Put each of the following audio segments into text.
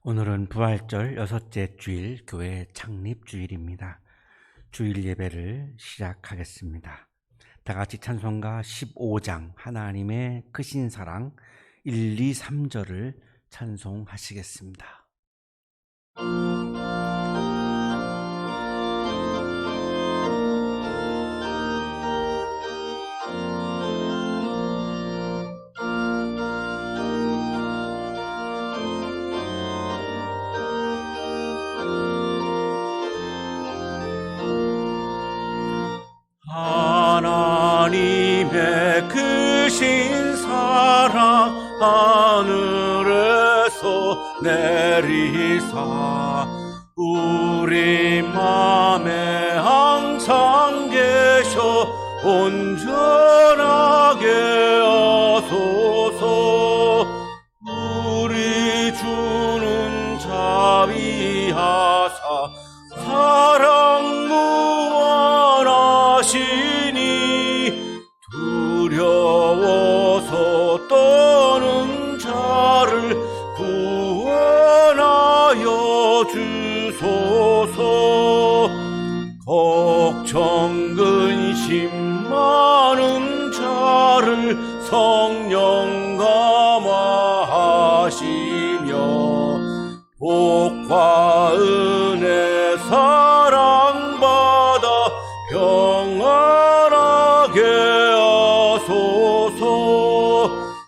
오늘은 부활절 6째 주일 교회 창립주일입니다. 주일 예배를 시작하겠습니다. 다 같이 찬송가 15장 하나님의 크신 사랑 1, 2, 3절을 찬송하시겠습니다. 하나님의 크신 사랑 하늘에서 내리사 우리 맘에 항상 계셔 온전하게 하소서. 우리 주는 자비하사 사랑 무한하시니 두려워서 떠는 자를 구원하여 주소서. 걱정 근심 많은 자를 성령 감화하시며 복과 은혜 사랑받아 평안하게 하소서.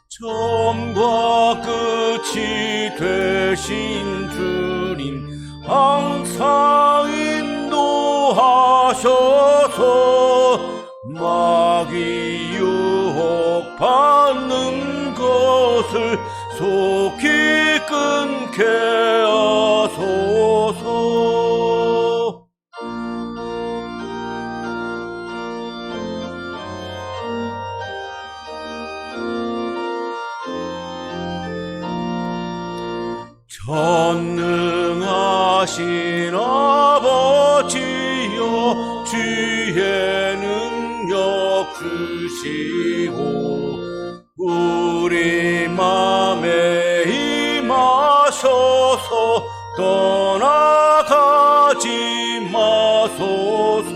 처음과 끝이 되신 주님 항상 인도하셔서 마귀 유혹받는 것을 속히 끊게 하소서. 전능하신 아버지여 주의 능력 주시고 우리 맘에 임하셔서 떠나가지 마소서.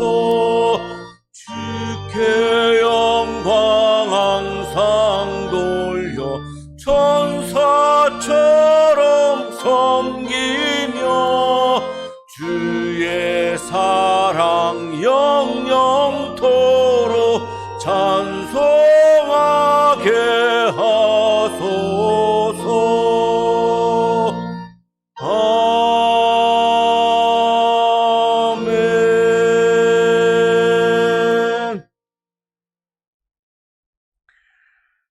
주께 영광 항상 돌려 천사처럼 섬기며 주의 사랑 영영토록 찬송하게 하소서. 아멘.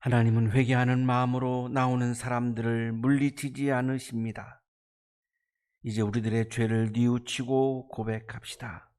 하나님은 회개하는 마음으로 나오는 사람들을 물리치지 않으십니다. 이제 우리들의 죄를 뉘우치고 고백합시다.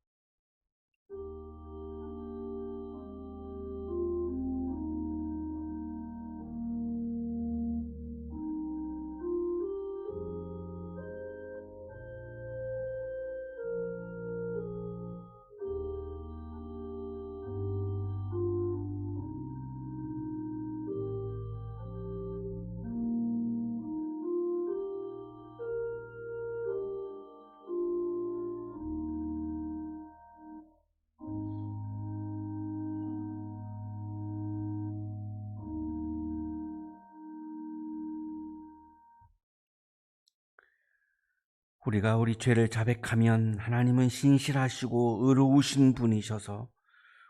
우리가 우리 죄를 자백하면 하나님은 신실하시고 의로우신 분이셔서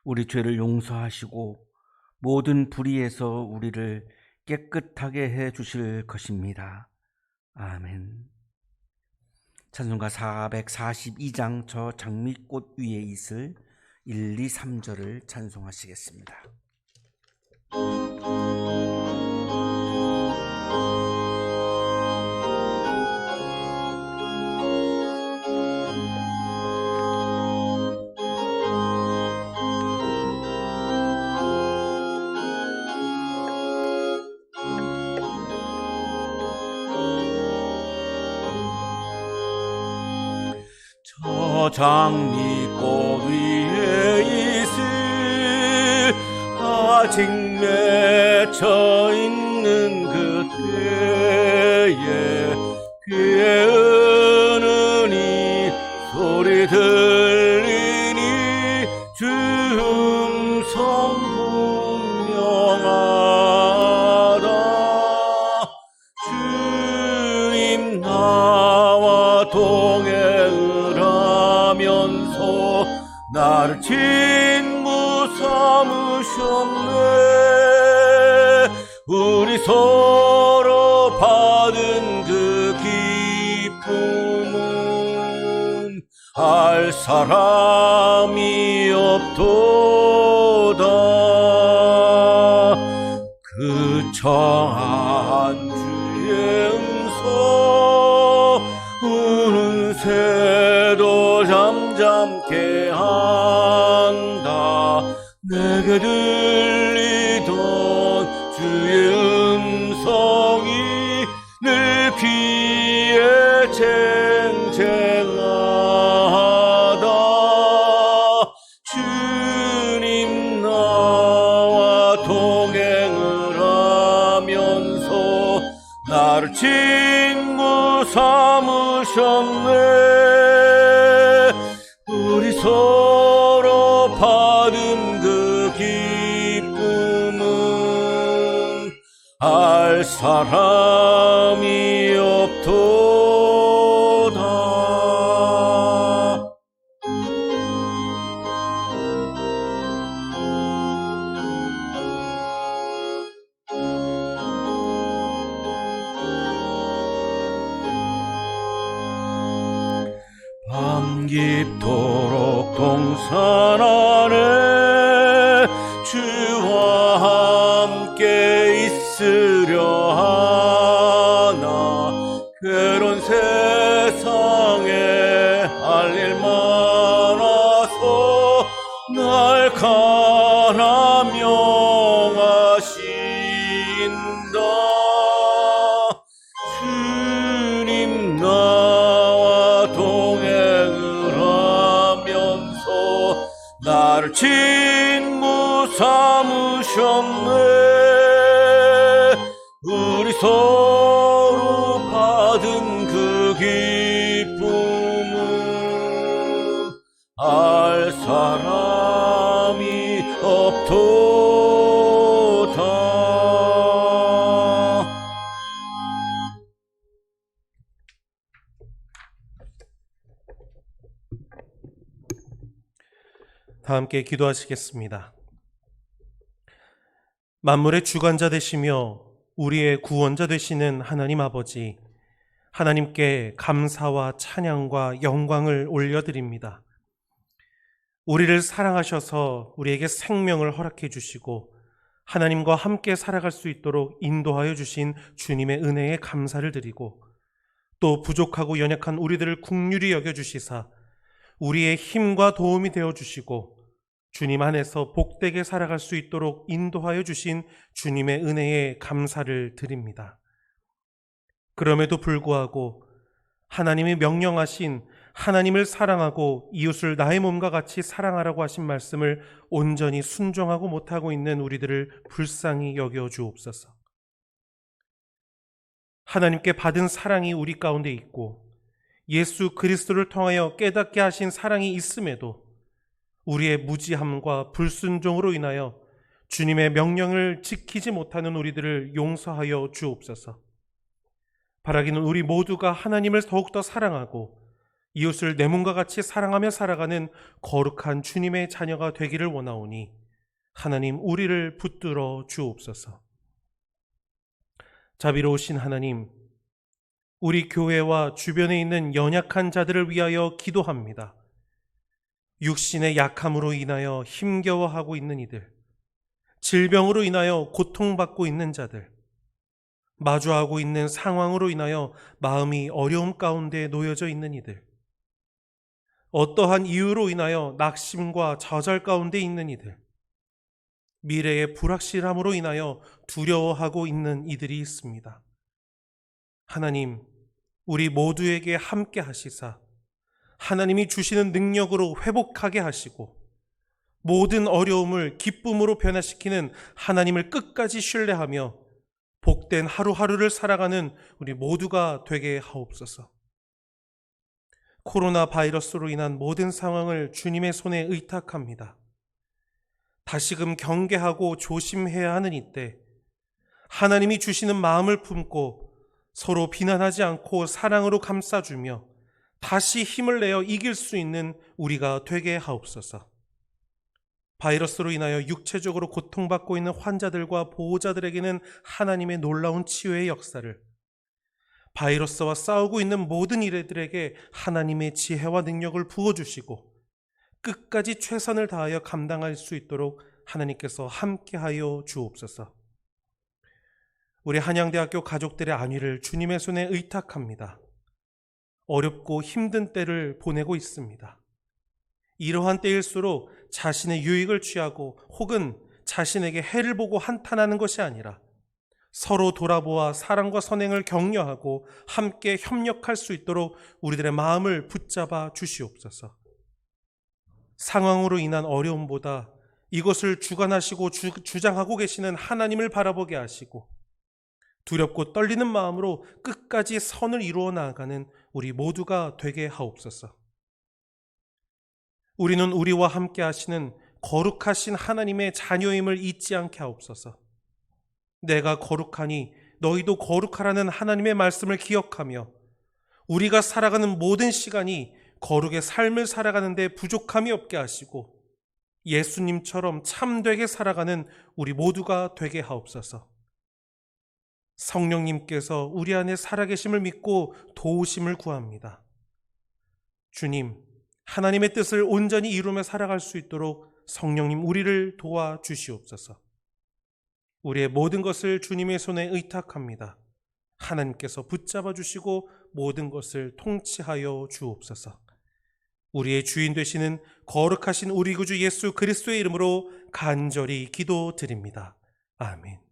우리 죄를 용서하시고 모든 불의에서 우리를 깨끗하게 해 주실 것입니다. 아멘. 찬송가 442장 저 장미꽃 위에 있을 1, 2, 3절을 찬송하시겠습니다. 저 장미꽃 위에 있을 아직 맺혀 있는 그때에 그의 나를 친구 삼으셨네. 우리 서로 받은 그 기쁨은 알 사람이 없도다. 그 청한 주의 음성 우는 새도 잠잠케 한다. 내게 들리던 주의 음성이 늘 귀에 쟁쟁하다. 주님 나와 동행을 하면서 나를 친구 삼으셨네. 우리 서로 받은 그 기쁨은 알 사람이 없도다. 밤 깊도록 동산 안에 주와 함께 있으려 하나. 괴로운 세상에 할 일 많아서 날 가라 명하신다. 주님 나와 동행을 하면서 나를 친구 삼으셨네. 우리 서로 받은 그 기쁨은 알 사람이 없도다. 다 함께 기도하시겠습니다. 만물의 주관자 되시며 우리의 구원자 되시는 하나님 아버지, 하나님께 감사와 찬양과 영광을 올려드립니다. 우리를 사랑하셔서 우리에게 생명을 허락해 주시고 하나님과 함께 살아갈 수 있도록 인도하여 주신 주님의 은혜에 감사를 드리고, 또 부족하고 연약한 우리들을 긍휼히 여겨주시사 우리의 힘과 도움이 되어주시고 주님 안에서 복되게 살아갈 수 있도록 인도하여 주신 주님의 은혜에 감사를 드립니다. 그럼에도 불구하고 하나님이 명령하신 하나님을 사랑하고 이웃을 나의 몸과 같이 사랑하라고 하신 말씀을 온전히 순종하고 못하고 있는 우리들을 불쌍히 여겨 주옵소서. 하나님께 받은 사랑이 우리 가운데 있고 예수 그리스도를 통하여 깨닫게 하신 사랑이 있음에도 우리의 무지함과 불순종으로 인하여 주님의 명령을 지키지 못하는 우리들을 용서하여 주옵소서. 바라기는 우리 모두가 하나님을 더욱더 사랑하고 이웃을 내 몸과 같이 사랑하며 살아가는 거룩한 주님의 자녀가 되기를 원하오니 하나님, 우리를 붙들어 주옵소서. 자비로우신 하나님, 우리 교회와 주변에 있는 연약한 자들을 위하여 기도합니다. 육신의 약함으로 인하여 힘겨워하고 있는 이들, 질병으로 인하여 고통받고 있는 자들, 마주하고 있는 상황으로 인하여 마음이 어려움 가운데 놓여져 있는 이들, 어떠한 이유로 인하여 낙심과 좌절 가운데 있는 이들, 미래의 불확실함으로 인하여 두려워하고 있는 이들이 있습니다. 하나님, 우리 모두에게 함께 하시사 하나님이 주시는 능력으로 회복하게 하시고 모든 어려움을 기쁨으로 변화시키는 하나님을 끝까지 신뢰하며 복된 하루하루를 살아가는 우리 모두가 되게 하옵소서. 코로나 바이러스로 인한 모든 상황을 주님의 손에 의탁합니다. 다시금 경계하고 조심해야 하는 이때 하나님이 주시는 마음을 품고 서로 비난하지 않고 사랑으로 감싸주며 다시 힘을 내어 이길 수 있는 우리가 되게 하옵소서. 바이러스로 인하여 육체적으로 고통받고 있는 환자들과 보호자들에게는 하나님의 놀라운 치유의 역사를, 바이러스와 싸우고 있는 모든 이들에게 하나님의 지혜와 능력을 부어주시고 끝까지 최선을 다하여 감당할 수 있도록 하나님께서 함께하여 주옵소서. 우리 한양대학교 가족들의 안위를 주님의 손에 의탁합니다. 어렵고 힘든 때를 보내고 있습니다. 이러한 때일수록 자신의 유익을 취하고 혹은 자신에게 해를 보고 한탄하는 것이 아니라 서로 돌아보아 사랑과 선행을 격려하고 함께 협력할 수 있도록 우리들의 마음을 붙잡아 주시옵소서. 상황으로 인한 어려움보다 이것을 주관하시고 주장하고 계시는 하나님을 바라보게 하시고 두렵고 떨리는 마음으로 끝까지 선을 이루어 나아가는 우리 모두가 되게 하옵소서. 우리는 우리와 함께 하시는 거룩하신 하나님의 자녀임을 잊지 않게 하옵소서. 내가 거룩하니 너희도 거룩하라는 하나님의 말씀을 기억하며 우리가 살아가는 모든 시간이 거룩의 삶을 살아가는 데 부족함이 없게 하시고 예수님처럼 참되게 살아가는 우리 모두가 되게 하옵소서. 성령님께서 우리 안에 살아계심을 믿고 도우심을 구합니다. 주님, 하나님의 뜻을 온전히 이루며 살아갈 수 있도록 성령님 우리를 도와주시옵소서. 우리의 모든 것을 주님의 손에 의탁합니다. 하나님께서 붙잡아 주시고 모든 것을 통치하여 주옵소서. 우리의 주인 되시는 거룩하신 우리 구주 예수 그리스도의 이름으로 간절히 기도드립니다. 아멘.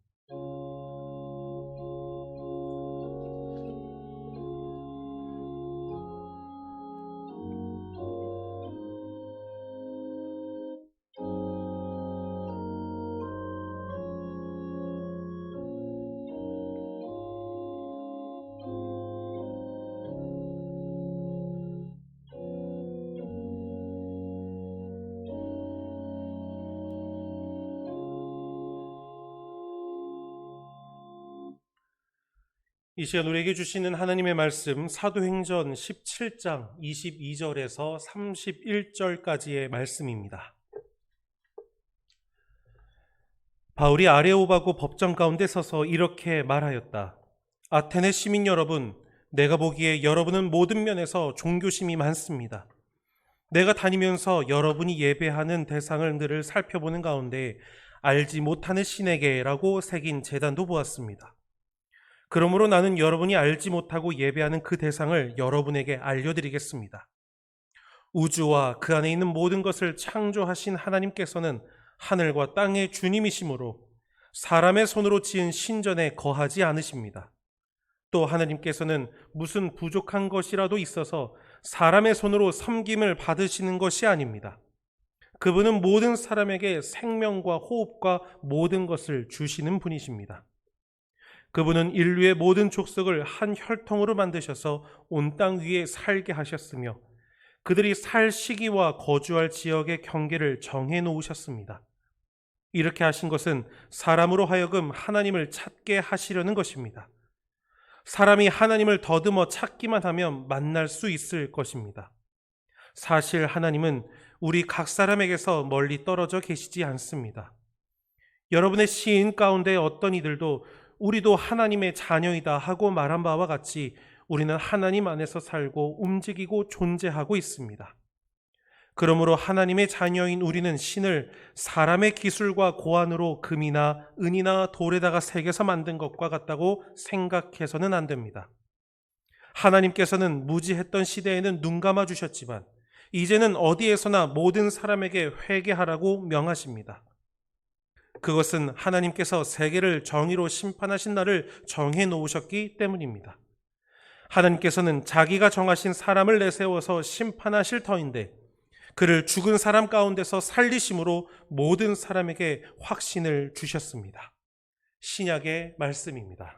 이 시간 우리에게 주시는 하나님의 말씀 사도행전 17장 22절에서 31절까지의 말씀입니다. 바울이 아레오바고 법정 가운데 서서 이렇게 말하였다. 아테네 시민 여러분, 내가 보기에 여러분은 모든 면에서 종교심이 많습니다. 내가 다니면서 여러분이 예배하는 대상을 늘 살펴보는 가운데 알지 못하는 신에게라고 새긴 제단도 보았습니다. 그러므로 나는 여러분이 알지 못하고 예배하는 그 대상을 여러분에게 알려드리겠습니다. 우주와 그 안에 있는 모든 것을 창조하신 하나님께서는 하늘과 땅의 주님이시므로 사람의 손으로 지은 신전에 거하지 않으십니다. 또 하나님께서는 무슨 부족한 것이라도 있어서 사람의 손으로 섬김을 받으시는 것이 아닙니다. 그분은 모든 사람에게 생명과 호흡과 모든 것을 주시는 분이십니다. 그분은 인류의 모든 족속을 한 혈통으로 만드셔서 온 땅 위에 살게 하셨으며 그들이 살 시기와 거주할 지역의 경계를 정해 놓으셨습니다. 이렇게 하신 것은 사람으로 하여금 하나님을 찾게 하시려는 것입니다. 사람이 하나님을 더듬어 찾기만 하면 만날 수 있을 것입니다. 사실 하나님은 우리 각 사람에게서 멀리 떨어져 계시지 않습니다. 여러분의 시인 가운데 어떤 이들도 우리도 하나님의 자녀이다 하고 말한 바와 같이 우리는 하나님 안에서 살고 움직이고 존재하고 있습니다. 그러므로 하나님의 자녀인 우리는 신을 사람의 기술과 고안으로 금이나 은이나 돌에다가 새겨서 만든 것과 같다고 생각해서는 안 됩니다. 하나님께서는 무지했던 시대에는 눈 감아 주셨지만 이제는 어디에서나 모든 사람에게 회개하라고 명하십니다. 그것은 하나님께서 세계를 정의로 심판하신 날을 정해 놓으셨기 때문입니다. 하나님께서는 자기가 정하신 사람을 내세워서 심판하실 터인데 그를 죽은 사람 가운데서 살리심으로 모든 사람에게 확신을 주셨습니다. 신약의 말씀입니다.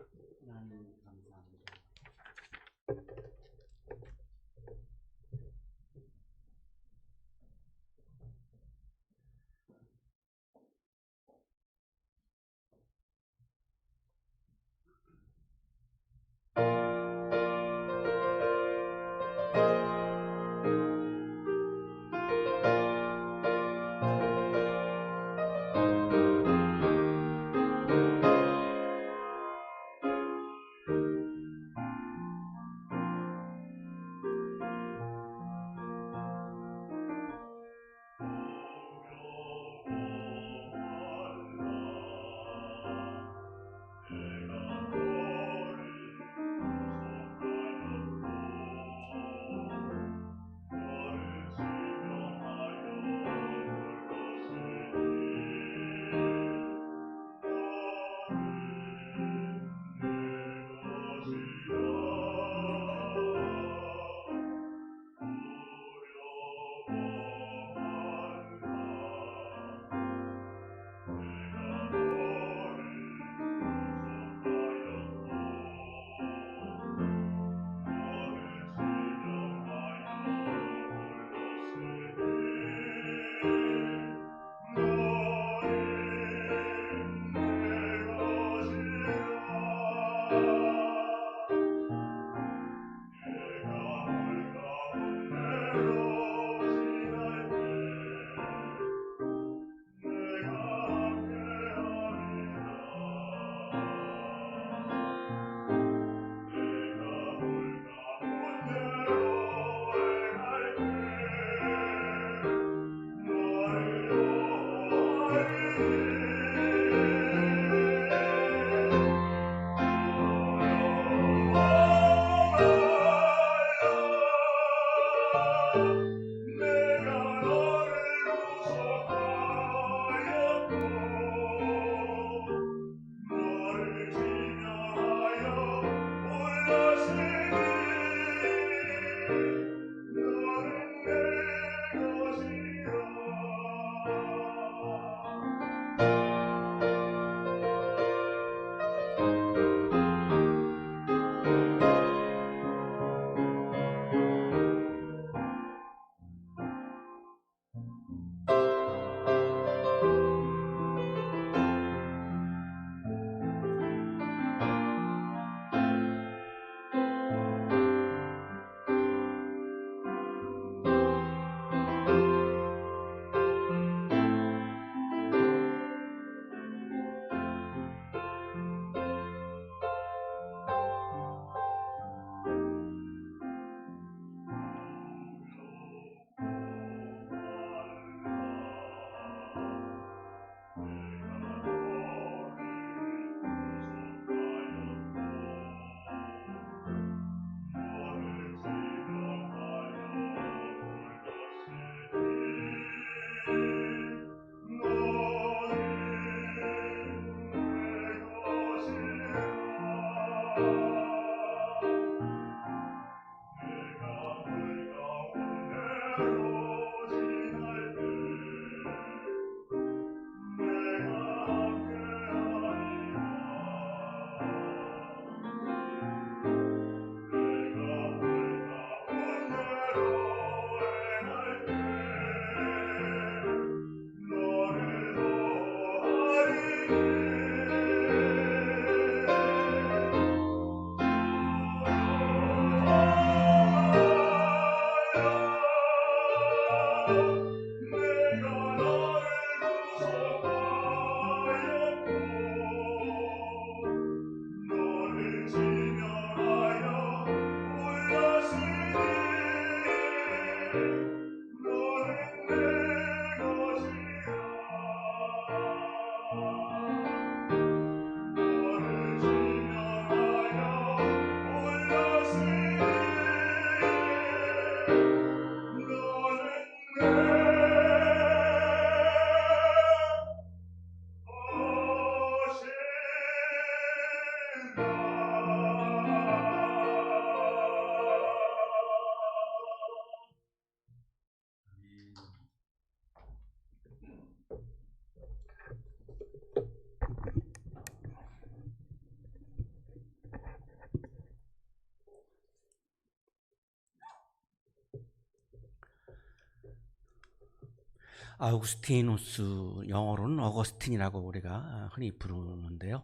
아우구스티누스, 영어로는 어거스틴이라고 우리가 흔히 부르는데요.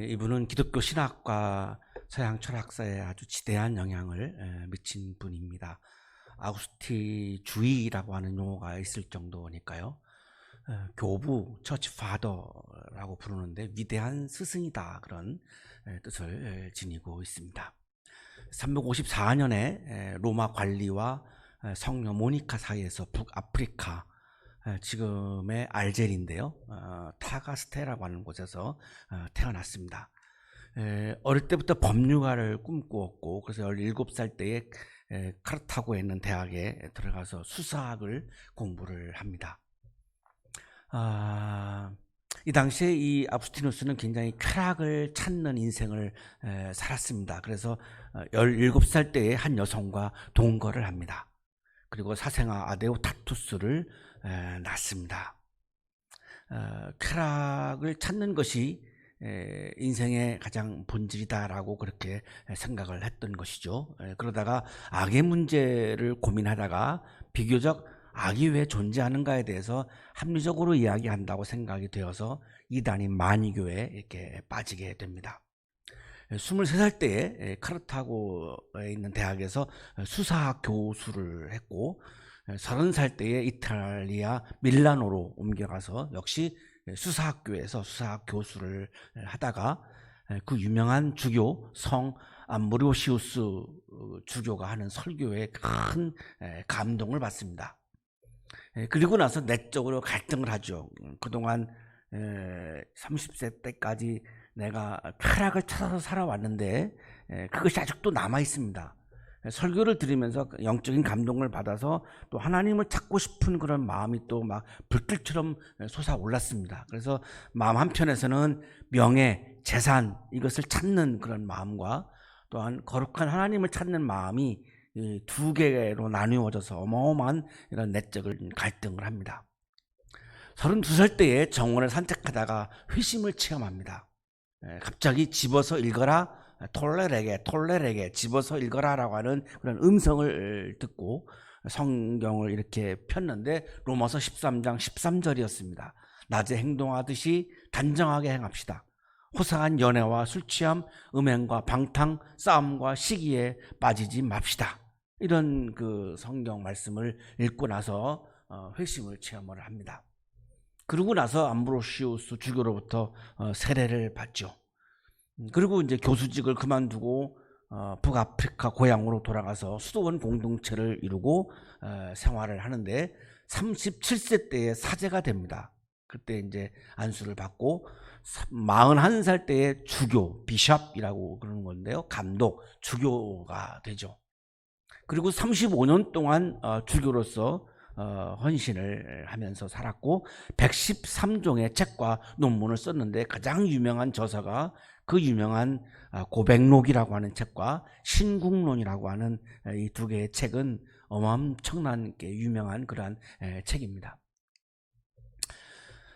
이분은 기독교 신학과 서양 철학사에 아주 지대한 영향을 미친 분입니다. 아우구스티주의라고 하는 용어가 있을 정도니까요. 교부, 처치 파더라고 부르는데 위대한 스승이다, 그런 뜻을 지니고 있습니다. 354년에 로마 관리와 성녀 모니카 사이에서 북아프리카, 지금의 알제리인데요, 타가스테라고 하는 곳에서 태어났습니다. 어릴 때부터 법률가를 꿈꾸었고, 그래서 17살 때에 카르타고에 있는 대학에 들어가서 수사학을 공부를 합니다. 이 당시에 이 아우구스티누스는 굉장히 쾌락을 찾는 인생을 살았습니다. 그래서 17살 때에 한 여성과 동거를 합니다. 그리고 사생아 아데오타투스를 낳습니다. 쾌락을 찾는 것이 인생의 가장 본질이다라고 그렇게 생각을 했던 것이죠. 그러다가 악의 문제를 고민하다가 비교적 악이 왜 존재하는가에 대해서 합리적으로 이야기한다고 생각이 되어서 이단인 마니교에 이렇게 빠지게 됩니다. 23살 때에 카르타고에 있는 대학에서 수사학 교수를 했고, 30살 때에 이탈리아 밀라노로 옮겨가서 역시 수사학교에서 수사학 교수를 하다가 그 유명한 주교 성 암브로시우스 주교가 하는 설교에 큰 감동을 받습니다. 그리고 나서 내적으로 갈등을 하죠. 그동안 30세 때까지 내가 쾌락을 찾아서 살아왔는데 그것이 아직도 남아 있습니다. 설교를 들으면서 영적인 감동을 받아서 또 하나님을 찾고 싶은 그런 마음이 또 막 불길처럼 솟아올랐습니다. 그래서 마음 한편에서는 명예, 재산, 이것을 찾는 그런 마음과 또한 거룩한 하나님을 찾는 마음이 두 개로 나누어져서 어마어마한 이런 내적인 갈등을 합니다. 32살 때에 정원을 산책하다가 회심을 체험합니다. 갑자기 집어서 읽어라, 톨레레게 집어서 읽어라라고 하는 그런 음성을 듣고 성경을 이렇게 폈는데 로마서 13장 13절이었습니다. 낮에 행동하듯이 단정하게 행합시다. 호사한 연애와 술취함, 음행과 방탕, 싸움과 시기에 빠지지 맙시다. 이런 그 성경 말씀을 읽고 나서 회심을 체험을 합니다. 그러고 나서 암브로시우스 주교로부터 세례를 받죠. 그리고 이제 교수직을 그만두고 북아프리카 고향으로 돌아가서 수도원 공동체를 이루고 생활을 하는데 37세 때에 사제가 됩니다. 그때 이제 안수를 받고 41살 때에 주교, 비숍이라고 그러는 건데요, 감독, 주교가 되죠. 그리고 35년 동안 주교로서 헌신을 하면서 살았고 113종의 책과 논문을 썼는데 가장 유명한 저서가 그 유명한 고백록이라고 하는 책과 신국론이라고 하는 이 두 개의 책은 엄청나게 유명한 그러한 책입니다.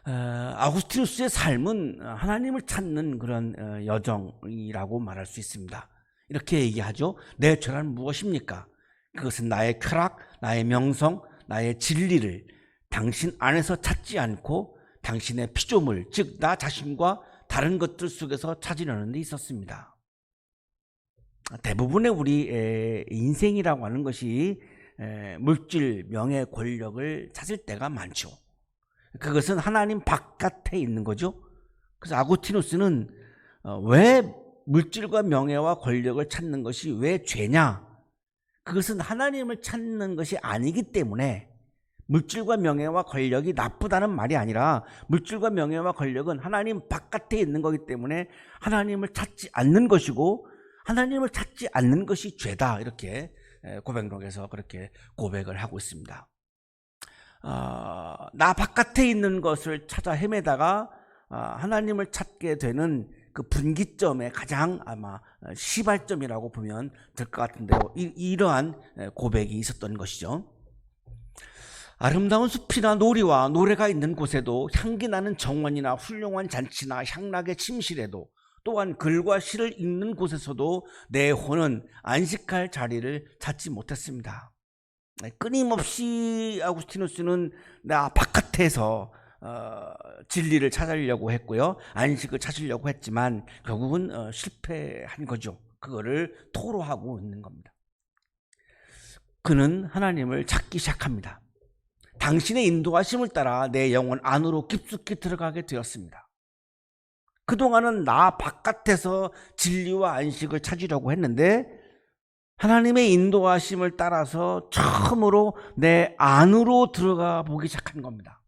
아우구스티누스의 삶은 하나님을 찾는 그런 여정이라고 말할 수 있습니다. 이렇게 얘기하죠. 내 죄란 무엇입니까? 그것은 나의 쾌락, 나의 명성, 나의 진리를 당신 안에서 찾지 않고 당신의 피조물, 즉 나 자신과 다른 것들 속에서 찾으려는 데 있었습니다. 대부분의 우리 인생이라고 하는 것이 물질, 명예, 권력을 찾을 때가 많죠. 그것은 하나님 바깥에 있는 거죠. 그래서 아구스티누스는 왜 물질과 명예와 권력을 찾는 것이 왜 죄냐? 그것은 하나님을 찾는 것이 아니기 때문에, 물질과 명예와 권력이 나쁘다는 말이 아니라 물질과 명예와 권력은 하나님 바깥에 있는 거기 때문에 하나님을 찾지 않는 것이고 하나님을 찾지 않는 것이 죄다, 이렇게 고백록에서 그렇게 고백을 하고 있습니다. 나 바깥에 있는 것을 찾아 헤매다가 하나님을 찾게 되는 그 분기점의 가장 아마 시발점이라고 보면 될 것 같은데요, 이러한 고백이 있었던 것이죠. 아름다운 숲이나 놀이와 노래가 있는 곳에도, 향기 나는 정원이나 훌륭한 잔치나 향락의 침실에도, 또한 글과 시를 읽는 곳에서도 내 혼은 안식할 자리를 찾지 못했습니다. 끊임없이 아구스티누스는 나 바깥에서 진리를 찾으려고 했고요. 안식을 찾으려고 했지만 결국은 실패한 거죠. 그거를 토로하고 있는 겁니다. 그는 하나님을 찾기 시작합니다. 당신의 인도하심을 따라 내 영혼 안으로 깊숙이 들어가게 되었습니다. 그동안은 나 바깥에서 진리와 안식을 찾으려고 했는데 하나님의 인도하심을 따라서 처음으로 내 안으로 들어가 보기 시작한 겁니다.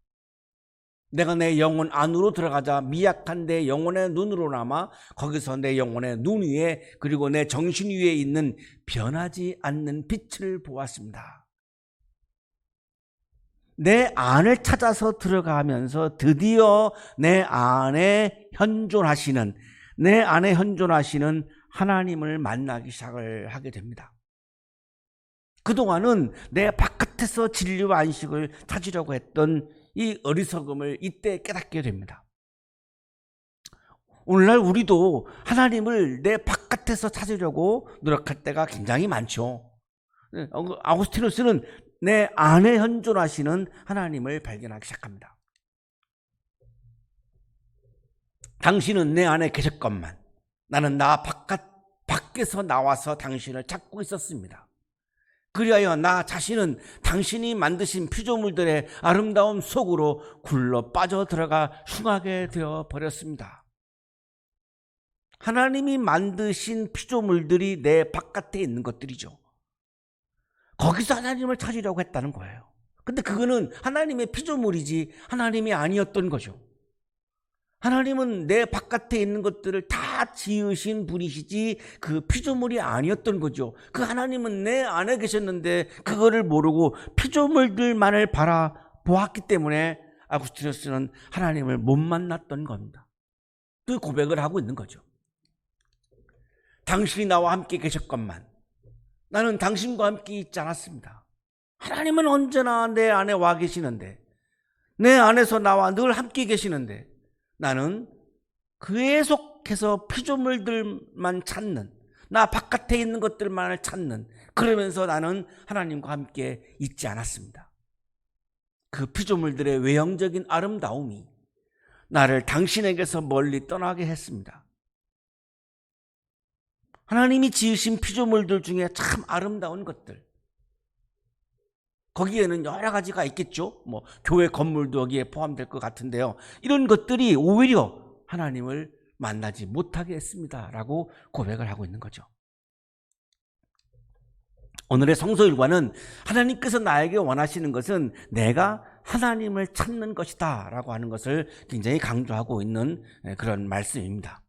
내가 내 영혼 안으로 들어가자 미약한 내 영혼의 눈으로나마 거기서 내 영혼의 눈 위에 그리고 내 정신 위에 있는 변하지 않는 빛을 보았습니다. 내 안을 찾아서 들어가면서 드디어 내 안에 현존하시는 하나님을 만나기 시작을 하게 됩니다. 그동안은 내 바깥에서 진리와 안식을 찾으려고 했던 이 어리석음을 이때 깨닫게 됩니다. 오늘날 우리도 하나님을 내 바깥에서 찾으려고 노력할 때가 굉장히 많죠. 아구스티누스는 내 안에 현존하시는 하나님을 발견하기 시작합니다. 당신은 내 안에 계셨건만 나는 나 밖에서 나와서 당신을 찾고 있었습니다. 그리하여 나 자신은 당신이 만드신 피조물들의 아름다움 속으로 굴러 빠져 들어가 흉하게 되어 버렸습니다. 하나님이 만드신 피조물들이 내 바깥에 있는 것들이죠. 거기서 하나님을 찾으려고 했다는 거예요. 근데 그거는 하나님의 피조물이지 하나님이 아니었던 거죠. 하나님은 내 바깥에 있는 것들을 다 지으신 분이시지 그 피조물이 아니었던 거죠. 그 하나님은 내 안에 계셨는데 그거를 모르고 피조물들만을 바라보았기 때문에 아구스티누스는 하나님을 못 만났던 겁니다. 그 고백을 하고 있는 거죠. 당신이 나와 함께 계셨건만 나는 당신과 함께 있지 않았습니다. 하나님은 언제나 내 안에 와 계시는데 내 안에서 나와 늘 함께 계시는데 나는 계속해서 피조물들만 찾는 나 바깥에 있는 것들만을 찾는 그러면서 나는 하나님과 함께 있지 않았습니다. 그 피조물들의 외형적인 아름다움이 나를 당신에게서 멀리 떠나게 했습니다. 하나님이 지으신 피조물들 중에 참 아름다운 것들 거기에는 여러 가지가 있겠죠. 교회 건물도 여기에 포함될 것 같은데요. 이런 것들이 오히려 하나님을 만나지 못하게 했습니다. 라고 고백을 하고 있는 거죠. 오늘의 성서 일과는 하나님께서 나에게 원하시는 것은 내가 하나님을 찾는 것이다. 라고 하는 것을 굉장히 강조하고 있는 그런 말씀입니다.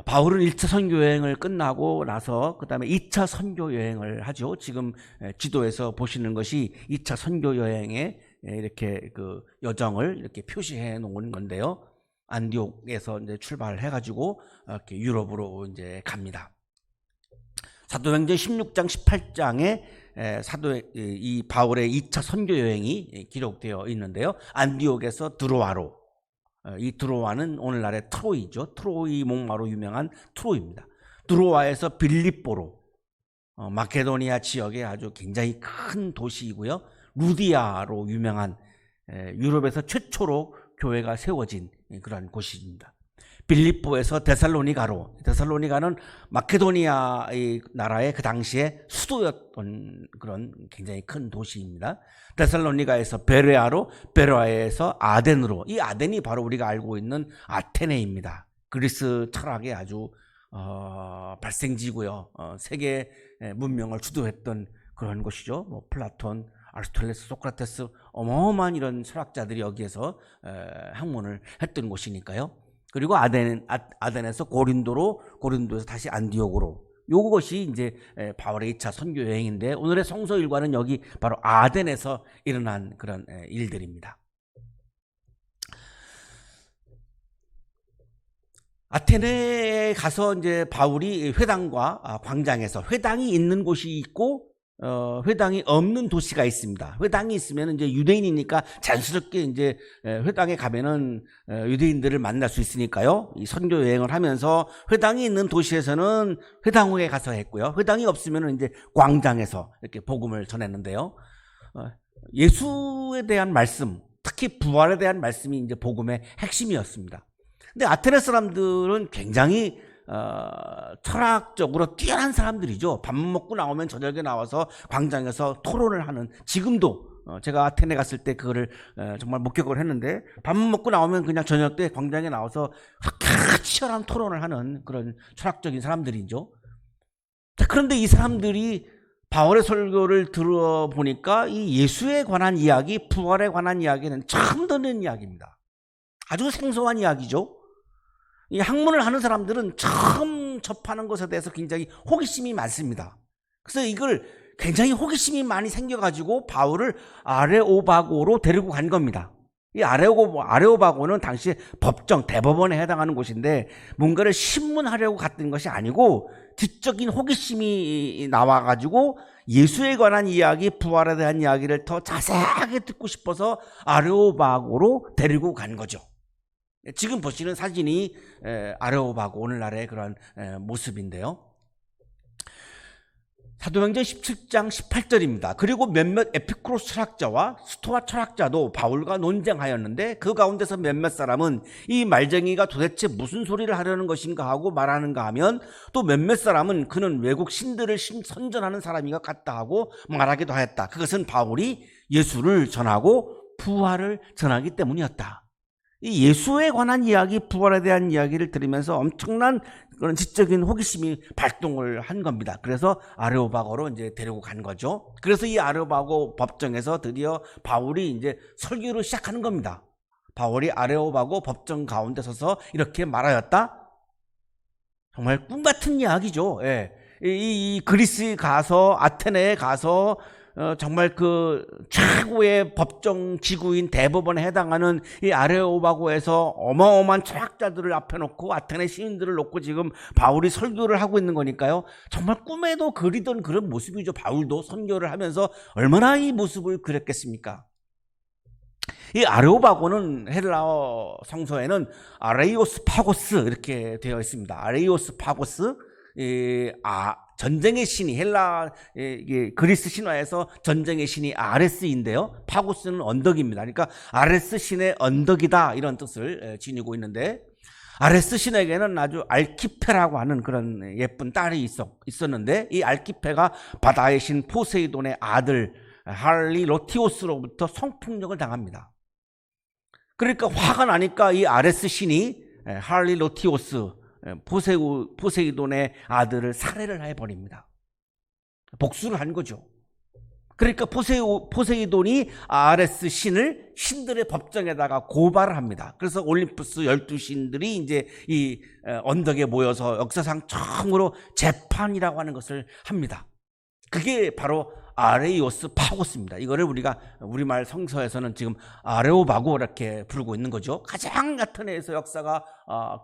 바울은 1차 선교 여행을 끝나고 나서 그 다음에 2차 선교 여행을 하죠. 지금 지도에서 보시는 것이 2차 선교 여행에 이렇게 그 여정을 이렇게 표시해 놓은 건데요. 안디옥에서 이제 출발을 해가지고 이렇게 유럽으로 이제 갑니다. 사도행전 16장, 18장에 이 바울의 2차 선교 여행이 기록되어 있는데요. 안디옥에서 드로아로 이 드로아는 오늘날의 트로이죠. 트로이 목마로 유명한 트로이입니다. 드로아에서 빌립보로 마케도니아 지역의 아주 굉장히 큰 도시이고요. 루디아로 유명한 유럽에서 최초로 교회가 세워진 그런 곳입니다. 빌립보에서 데살로니가는 마케도니아 나라의 그 당시에 수도였던 그런 굉장히 큰 도시입니다. 데살로니가에서 베레아에서 아덴으로, 이 아덴이 바로 우리가 알고 있는 아테네입니다. 그리스 철학의 아주 발생지고요. 세계 문명을 주도했던 그런 곳이죠. 플라톤, 아리스토텔레스, 소크라테스, 어마어마한 이런 철학자들이 여기에서 학문을 했던 곳이니까요. 그리고 아덴에서 고린도에서 다시 안디옥으로, 요것이 이제 바울의 2차 선교 여행인데 오늘의 성서 일과는 여기 바로 아덴에서 일어난 그런 일들입니다. 아테네에 가서 이제 바울이 회당과 광장에서, 회당이 있는 곳이 있고 회당이 없는 도시가 있습니다. 회당이 있으면 이제 유대인이니까 자연스럽게 이제 회당에 가면은 유대인들을 만날 수 있으니까요. 이 선교 여행을 하면서 회당이 있는 도시에서는 회당에 가서 했고요. 회당이 없으면은 이제 광장에서 이렇게 복음을 전했는데요. 예수에 대한 말씀, 특히 부활에 대한 말씀이 이제 복음의 핵심이었습니다. 근데 아테네 사람들은 굉장히 철학적으로 뛰어난 사람들이죠. 밥 먹고 나오면 저녁에 나와서 광장에서 토론을 하는, 지금도 제가 아테네 갔을 때 그거를 정말 목격을 했는데, 밥 먹고 나오면 그냥 저녁 때 광장에 나와서 그렇게 치열한 토론을 하는 그런 철학적인 사람들이죠. 그런데 이 사람들이 바울의 설교를 들어보니까 이 예수에 관한 이야기, 부활에 관한 이야기는 처음 듣는 이야기입니다. 아주 생소한 이야기죠. 이 학문을 하는 사람들은 처음 접하는 것에 대해서 굉장히 호기심이 많습니다. 그래서 이걸 굉장히 호기심이 많이 생겨가지고 바울을 아레오바고로 데리고 간 겁니다. 이 아레오바고는 당시 법정, 대법원에 해당하는 곳인데, 뭔가를 신문하려고 갔던 것이 아니고 지적인 호기심이 나와가지고 예수에 관한 이야기, 부활에 대한 이야기를 더 자세하게 듣고 싶어서 아레오바고로 데리고 간 거죠. 지금 보시는 사진이 아레오바고 오늘날의 그런 모습인데요. 사도행전 17장 18절입니다. 그리고 몇몇 에피쿠로스 철학자와 스토아 철학자도 바울과 논쟁하였는데, 그 가운데서 몇몇 사람은 이 말쟁이가 도대체 무슨 소리를 하려는 것인가 하고 말하는가 하면, 또 몇몇 사람은 그는 외국 신들을 선전하는 사람인 것 같다 하고 말하기도 하였다. 그것은 바울이 예수를 전하고 부활을 전하기 때문이었다. 이 예수에 관한 이야기, 부활에 대한 이야기를 들으면서 엄청난 그런 지적인 호기심이 발동을 한 겁니다. 그래서 아레오바고로 이제 데리고 간 거죠. 그래서 이 아레오바고 법정에서 드디어 바울이 이제 설교를 시작하는 겁니다. 바울이 아레오바고 법정 가운데 서서 이렇게 말하였다. 정말 꿈 같은 이야기죠. 예. 이 그리스에 가서, 아테네에 가서 정말 그 최고의 법정 지구인 대법원에 해당하는 이 아레오바고에서 어마어마한 철학자들을 앞에 놓고 아테네 시민들을 놓고 지금 바울이 설교를 하고 있는 거니까요. 정말 꿈에도 그리던 그런 모습이죠. 바울도 선교를 하면서 얼마나 이 모습을 그렸겠습니까? 이 아레오바고는 헬라어 성서에는 아레이오스 파고스 이렇게 되어 있습니다. 아레이오스 파고스, 전쟁의 신이, 그리스 신화에서 전쟁의 신이 아레스인데요. 파고스는 언덕입니다. 그러니까 아레스 신의 언덕이다, 이런 뜻을 지니고 있는데, 아레스 신에게는 아주 알키페라고 하는 그런 예쁜 딸이 있었는데, 이 알키페가 바다의 신 포세이돈의 아들 할리로티오스로부터 성폭력을 당합니다. 그러니까 화가 나니까 이 아레스 신이 할리로티오스, 포세이돈의 아들을 살해를 해버립니다. 복수를 한 거죠. 그러니까 포세이돈이 아레스 신을 신들의 법정에다가 고발을 합니다. 그래서 올림푸스 12신들이 이제 이 언덕에 모여서 역사상 처음으로 재판이라고 하는 것을 합니다. 그게 바로 아레이오스 파고스입니다. 이거를 우리가 우리말 성서에서는 지금 아레오바고 이렇게 부르고 있는 거죠. 가장 아테네에서 역사가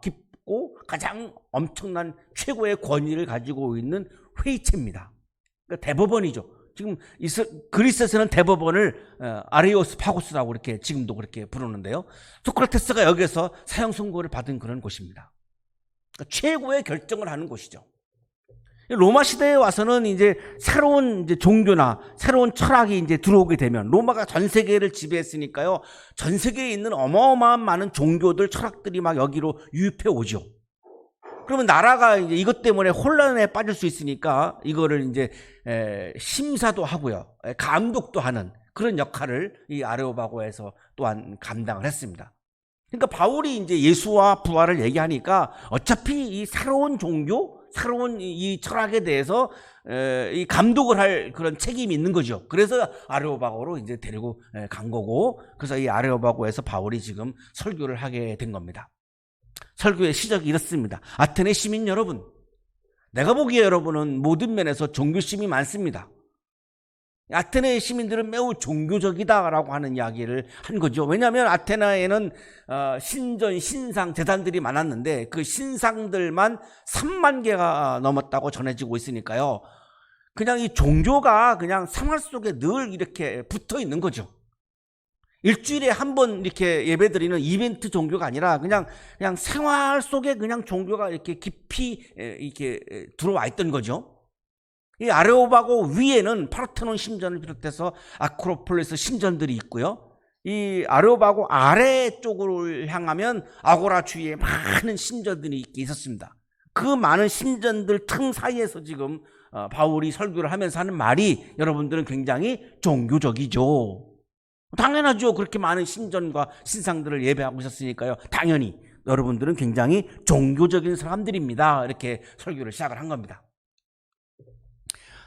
깊고 가장 엄청난 최고의 권위를 가지고 있는 회의체입니다. 그러니까 대법원이죠. 지금 그리스에서는 대법원을 아레이오스 파고스라고 이렇게 지금도 그렇게 부르는데요. 소크라테스가 여기서 사형 선고를 받은 그런 곳입니다. 그러니까 최고의 결정을 하는 곳이죠. 로마 시대에 와서는 이제 새로운 이제 종교나 새로운 철학이 이제 들어오게 되면, 로마가 전 세계를 지배했으니까요. 전 세계에 있는 어마어마한 많은 종교들, 철학들이 막 여기로 유입해 오죠. 그러면 나라가 이제 이것 때문에 혼란에 빠질 수 있으니까 이거를 이제 심사도 하고요, 감독도 하는 그런 역할을 이 아레오바고에서 또한 감당을 했습니다. 그러니까 바울이 이제 예수와 부활을 얘기하니까 어차피 이 새로운 종교, 새로운 이 철학에 대해서 이 감독을 할 그런 책임이 있는 거죠. 그래서 아레오바고로 이제 데리고 간 거고, 그래서 이 아레오바고에서 바울이 지금 설교를 하게 된 겁니다. 설교의 시작이 이렇습니다. 아테네 시민 여러분, 내가 보기에 여러분은 모든 면에서 종교심이 많습니다. 아테네 시민들은 매우 종교적이다라고 하는 이야기를 한 거죠. 왜냐하면 아테네에는 신전, 신상, 제단들이 많았는데 그 신상들만 3만 개가 넘었다고 전해지고 있으니까요. 그냥 이 종교가 그냥 생활 속에 늘 이렇게 붙어 있는 거죠. 일주일에 한 번 이렇게 예배드리는 이벤트 종교가 아니라 그냥 생활 속에 그냥 종교가 이렇게 깊이 이렇게 들어와 있던 거죠. 이 아레오바고 위에는 파르테논 신전을 비롯해서 아크로폴리스 신전들이 있고요. 이 아레오바고 아래쪽으로 향하면 아고라 주위에 많은 신전들이 있었습니다. 그 많은 신전들 틈 사이에서 지금 바울이 설교를 하면서 하는 말이 여러분들은 굉장히 종교적이죠. 당연하죠. 그렇게 많은 신전과 신상들을 예배하고 있었으니까요. 당연히 여러분들은 굉장히 종교적인 사람들입니다. 이렇게 설교를 시작을 한 겁니다.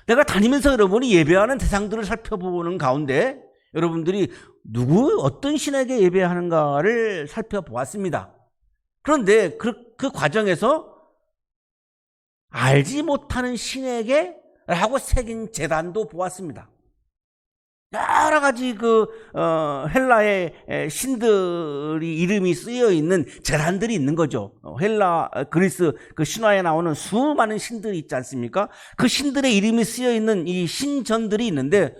내가 다니면서 여러분이 예배하는 대상들을 살펴보는 가운데 여러분들이 어떤 신에게 예배하는가를 살펴보았습니다. 그런데 그 과정에서 알지 못하는 신에게 라고 새긴 제단도 보았습니다. 여러 가지 헬라의 신들이 이름이 쓰여 있는 제단들이 있는 거죠. 그리스 그 신화에 나오는 수많은 신들이 있지 않습니까? 그 신들의 이름이 쓰여 있는 이 신전들이 있는데,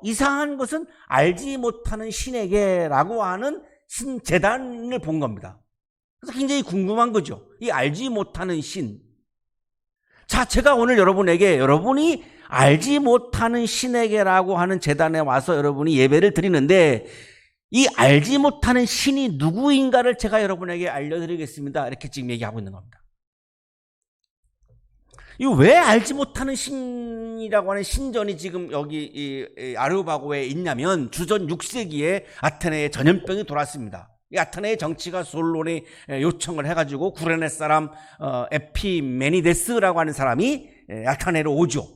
이상한 것은 알지 못하는 신에게라고 하는 신제단을 본 겁니다. 그래서 굉장히 궁금한 거죠. 이 알지 못하는 신. 자, 제가 오늘 여러분이 알지 못하는 신에게라고 하는 제단에 와서 여러분이 예배를 드리는데, 이 알지 못하는 신이 누구인가를 제가 여러분에게 알려드리겠습니다. 이렇게 지금 얘기하고 있는 겁니다. 이 왜 알지 못하는 신이라고 하는 신전이 지금 여기 이 아레오바고에 있냐면, 주전 6세기에 아테네에 전염병이 돌았습니다. 이 아테네의 정치가 솔론이 요청을 해가지고 구레네 사람 에피메니데스라고 하는 사람이 아테네로 오죠.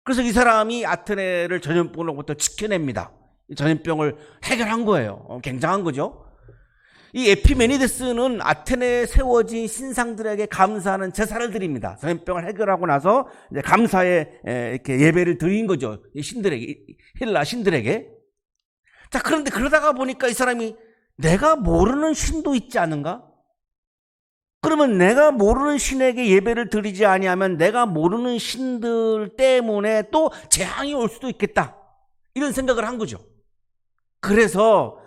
그래서 이 사람이 아테네를 전염병으로부터 지켜냅니다. 이 전염병을 해결한 거예요. 굉장한 거죠. 이 에피메니데스는 아테네에 세워진 신상들에게 감사하는 제사를 드립니다. 전염병을 해결하고 나서 이제 감사의 이렇게 예배를 드린 거죠. 이 신들에게, 헬라 신들에게. 자, 그런데 그러다가 보니까 이 사람이 내가 모르는 신도 있지 않은가? 그러면 내가 모르는 신에게 예배를 드리지 아니하면 내가 모르는 신들 때문에 또 재앙이 올 수도 있겠다. 이런 생각을 한 거죠. 그래서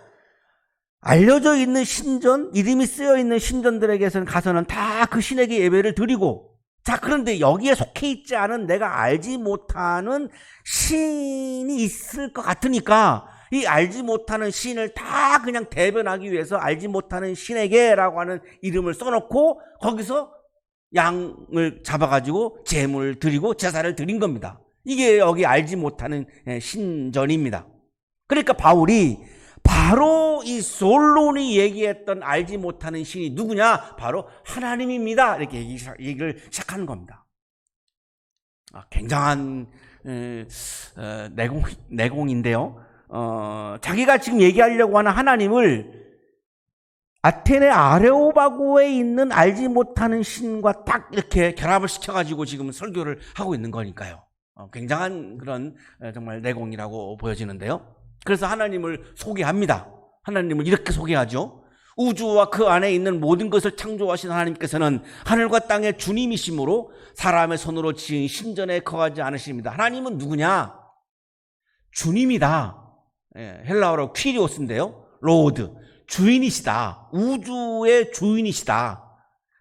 알려져 있는 신전, 이름이 쓰여 있는 신전들에게서는 가서는 다 그 신에게 예배를 드리고, 자, 그런데 여기에 속해 있지 않은 내가 알지 못하는 신이 있을 것 같으니까 이 알지 못하는 신을 다 그냥 대변하기 위해서 알지 못하는 신에게라고 하는 이름을 써놓고 거기서 양을 잡아가지고 제물을 드리고 제사를 드린 겁니다. 이게 여기 알지 못하는 신전입니다. 그러니까 바울이 바로 이 솔론이 얘기했던 알지 못하는 신이 누구냐? 바로 하나님입니다. 이렇게 얘기를 시작하는 겁니다. 굉장한 내공인데요. 자기가 지금 얘기하려고 하는 하나님을 아테네 아레오바고에 있는 알지 못하는 신과 딱 이렇게 결합을 시켜가지고 지금 설교를 하고 있는 거니까요. 굉장한 그런 정말 내공이라고 보여지는데요. 그래서 하나님을 소개합니다. 하나님을 이렇게 소개하죠. 우주와 그 안에 있는 모든 것을 창조하신 하나님께서는 하늘과 땅의 주님이시므로 사람의 손으로 지은 신전에 거하지 않으십니다. 하나님은 누구냐? 주님이다. 헬라어로 퀴리오스인데요. 로드, 주인이시다. 우주의 주인이시다.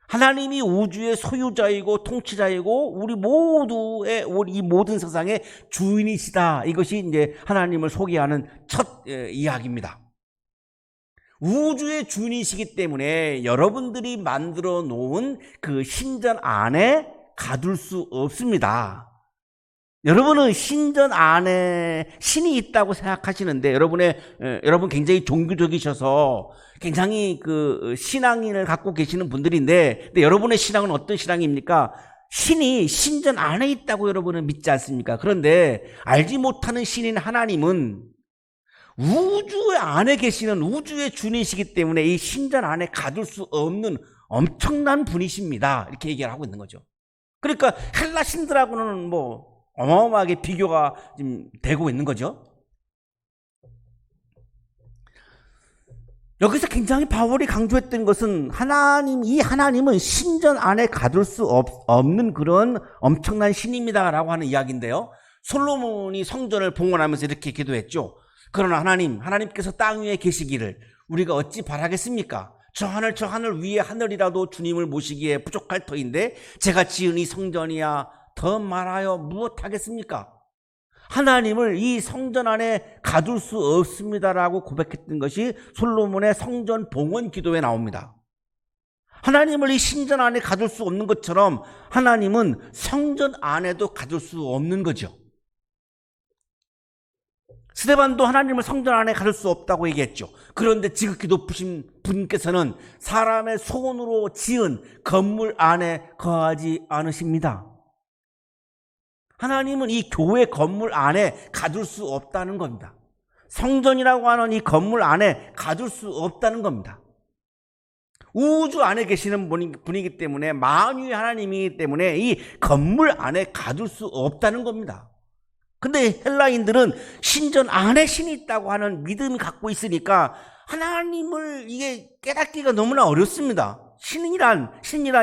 하나님이 우주의 소유자이고 통치자이고 우리 모두의 이 모든 세상의 주인이시다. 이것이 이제 하나님을 소개하는 첫 이야기입니다. 우주의 주인이시기 때문에 여러분들이 만들어 놓은 그 신전 안에 가둘 수 없습니다. 여러분은 신전 안에 신이 있다고 생각하시는데 여러분 굉장히 종교적이셔서 굉장히 그 신앙인을 갖고 계시는 분들인데, 근데 여러분의 신앙은 어떤 신앙입니까? 신이 신전 안에 있다고 여러분은 믿지 않습니까? 그런데 알지 못하는 신인 하나님은 우주 안에 계시는 우주의 주인이시기 때문에 이 신전 안에 가둘 수 없는 엄청난 분이십니다. 이렇게 얘기를 하고 있는 거죠. 그러니까 헬라 신들하고는 뭐 어마어마하게 비교가 지금 되고 있는 거죠. 여기서 굉장히 바울이 강조했던 것은 이 하나님은 신전 안에 가둘 수 없는 그런 엄청난 신입니다라고 하는 이야기인데요. 솔로몬이 성전을 봉헌하면서 이렇게 기도했죠. 그러나 하나님께서 땅 위에 계시기를 우리가 어찌 바라겠습니까? 저 하늘 위에 하늘이라도 주님을 모시기에 부족할 터인데 제가 지은 이 성전이야 더 말하여 무엇하겠습니까? 하나님을 이 성전 안에 가둘 수 없습니다라고 고백했던 것이 솔로몬의 성전 봉헌 기도에 나옵니다. 하나님을 이 신전 안에 가둘 수 없는 것처럼 하나님은 성전 안에도 가둘 수 없는 거죠. 스데반도 하나님을 성전 안에 가둘 수 없다고 얘기했죠. 그런데 지극히 높으신 분께서는 사람의 손으로 지은 건물 안에 거하지 않으십니다. 하나님은 이 교회 건물 안에 가둘 수 없다는 겁니다. 성전이라고 하는 이 건물 안에 가둘 수 없다는 겁니다. 우주 안에 계시는 분이기 때문에 만유의 하나님이기 때문에 이 건물 안에 가둘 수 없다는 겁니다. 근데 헬라인들은 신전 안에 신이 있다고 하는 믿음을 갖고 있으니까 하나님을 이게 깨닫기가 너무나 어렵습니다. 신이란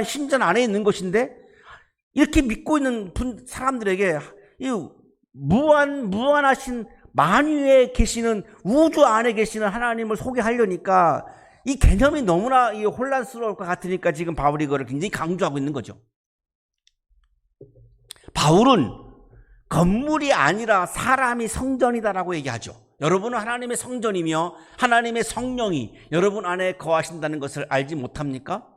신전 안에 있는 것인데 이렇게 믿고 있는 사람들에게 이 무한하신 만유에 계시는 우주 안에 계시는 하나님을 소개하려니까 이 개념이 너무나 혼란스러울 것 같으니까 지금 바울이 이거를 굉장히 강조하고 있는 거죠. 바울은 건물이 아니라 사람이 성전이다라고 얘기하죠. 여러분은 하나님의 성전이며 하나님의 성령이 여러분 안에 거하신다는 것을 알지 못합니까?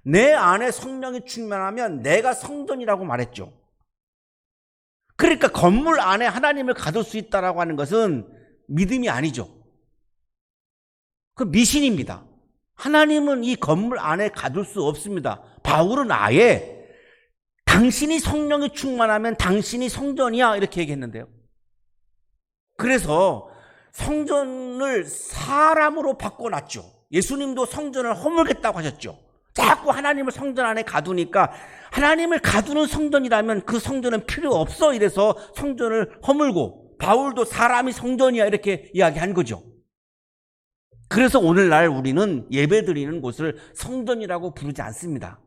내 안에 성령이 충만하면 내가 성전이라고 말했죠. 그러니까 건물 안에 하나님을 가둘 수 있다라고 하는 것은 믿음이 아니죠. 그 미신입니다. 하나님은 이 건물 안에 가둘 수 없습니다. 바울은 아예 당신이 성령이 충만하면 당신이 성전이야 이렇게 얘기했는데요. 그래서 성전을 사람으로 바꿔놨죠. 예수님도 성전을 허물겠다고 하셨죠. 자꾸 하나님을 성전 안에 가두니까 하나님을 가두는 성전이라면 그 성전은 필요 없어 이래서 성전을 허물고 바울도 사람이 성전이야 이렇게 이야기한 거죠. 그래서 오늘날 우리는 예배드리는 곳을 성전이라고 부르지 않습니다.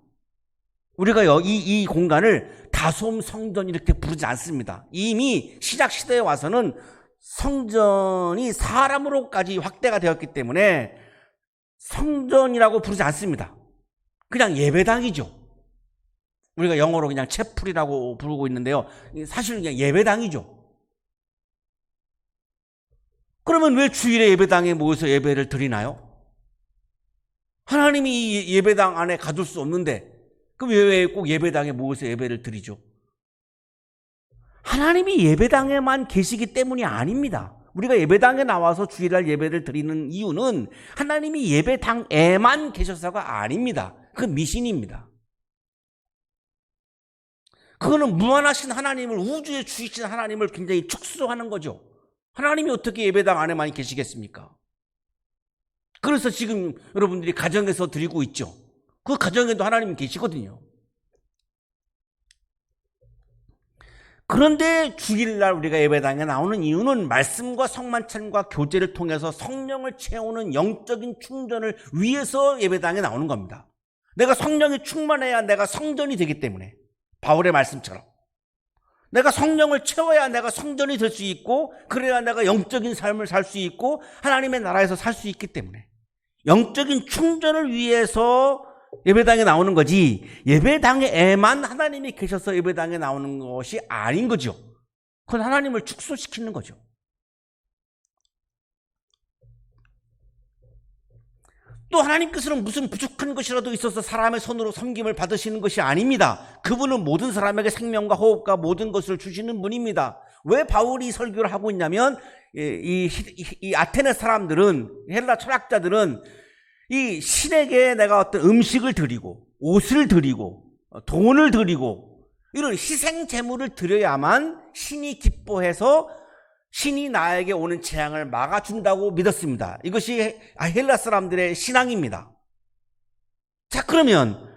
우리가 이 공간을 다솜 성전 이렇게 부르지 않습니다. 이미 시작 시대에 와서는 성전이 사람으로까지 확대가 되었기 때문에 성전이라고 부르지 않습니다. 그냥 예배당이죠. 우리가 영어로 그냥 채플이라고 부르고 있는데요. 사실은 그냥 예배당이죠. 그러면 왜 주일에 예배당에 모여서 예배를 드리나요? 하나님이 예배당 안에 가둘 수 없는데 그럼 왜 꼭 예배당에 모여서 예배를 드리죠? 하나님이 예배당에만 계시기 때문이 아닙니다. 우리가 예배당에 나와서 주일날 예배를 드리는 이유는 하나님이 예배당에만 계셔서가 아닙니다. 그 미신입니다. 그거는 무한하신 하나님을, 우주에 주이신 하나님을 굉장히 축소하는 거죠. 하나님이 어떻게 예배당 안에만 계시겠습니까? 그래서 지금 여러분들이 가정에서 드리고 있죠. 그 가정에도 하나님이 계시거든요. 그런데 주일날 우리가 예배당에 나오는 이유는 말씀과 성만찬과 교제를 통해서 성령을 채우는 영적인 충전을 위해서 예배당에 나오는 겁니다. 내가 성령이 충만해야 내가 성전이 되기 때문에, 바울의 말씀처럼 내가 성령을 채워야 내가 성전이 될 수 있고, 그래야 내가 영적인 삶을 살 수 있고 하나님의 나라에서 살 수 있기 때문에 영적인 충전을 위해서 예배당에 나오는 거지, 예배당에만 하나님이 계셔서 예배당에 나오는 것이 아닌 거죠. 그건 하나님을 축소시키는 거죠. 또 하나님께서는 무슨 부족한 것이라도 있어서 사람의 손으로 섬김을 받으시는 것이 아닙니다. 그분은 모든 사람에게 생명과 호흡과 모든 것을 주시는 분입니다. 왜 바울이 설교를 하고 있냐면 이 아테네 사람들은, 헬라 철학자들은 이 신에게 내가 어떤 음식을 드리고 옷을 드리고 돈을 드리고 이런 희생 제물을 드려야만 신이 기뻐해서 신이 나에게 오는 재앙을 막아준다고 믿었습니다. 이것이 헬라 사람들의 신앙입니다. 자, 그러면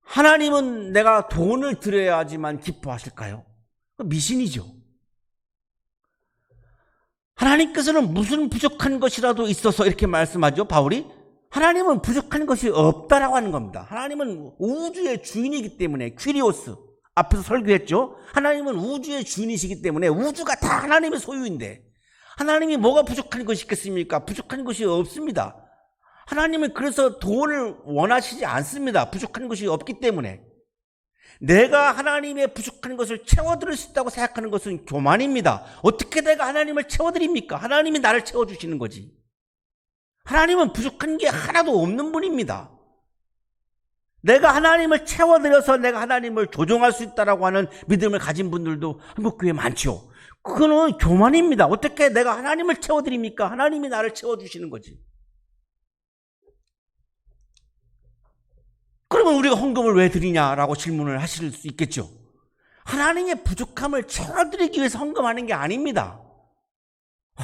하나님은 내가 돈을 드려야지만 기뻐하실까요? 미신이죠. 하나님께서는 무슨 부족한 것이라도 있어서 이렇게 말씀하죠, 바울이? 하나님은 부족한 것이 없다라고 하는 겁니다. 하나님은 우주의 주인이기 때문에, 퀴리오스, 앞에서 설교했죠. 하나님은 우주의 주인이시기 때문에 우주가 다 하나님의 소유인데 하나님이 뭐가 부족한 것이 있겠습니까? 부족한 것이 없습니다. 하나님은 그래서 돈을 원하시지 않습니다. 부족한 것이 없기 때문에. 내가 하나님의 부족한 것을 채워드릴 수 있다고 생각하는 것은 교만입니다. 어떻게 내가 하나님을 채워드립니까? 하나님이 나를 채워주시는 거지. 하나님은 부족한 게 하나도 없는 분입니다. 내가 하나님을 채워드려서 내가 하나님을 조종할 수 있다고 하는 믿음을 가진 분들도 한국교회에 많죠. 그거는 교만입니다. 어떻게 내가 하나님을 채워드립니까? 하나님이 나를 채워주시는 거지. 그러면 우리가 헌금을 왜 드리냐라고 질문을 하실 수 있겠죠. 하나님의 부족함을 채워드리기 위해서 헌금하는 게 아닙니다.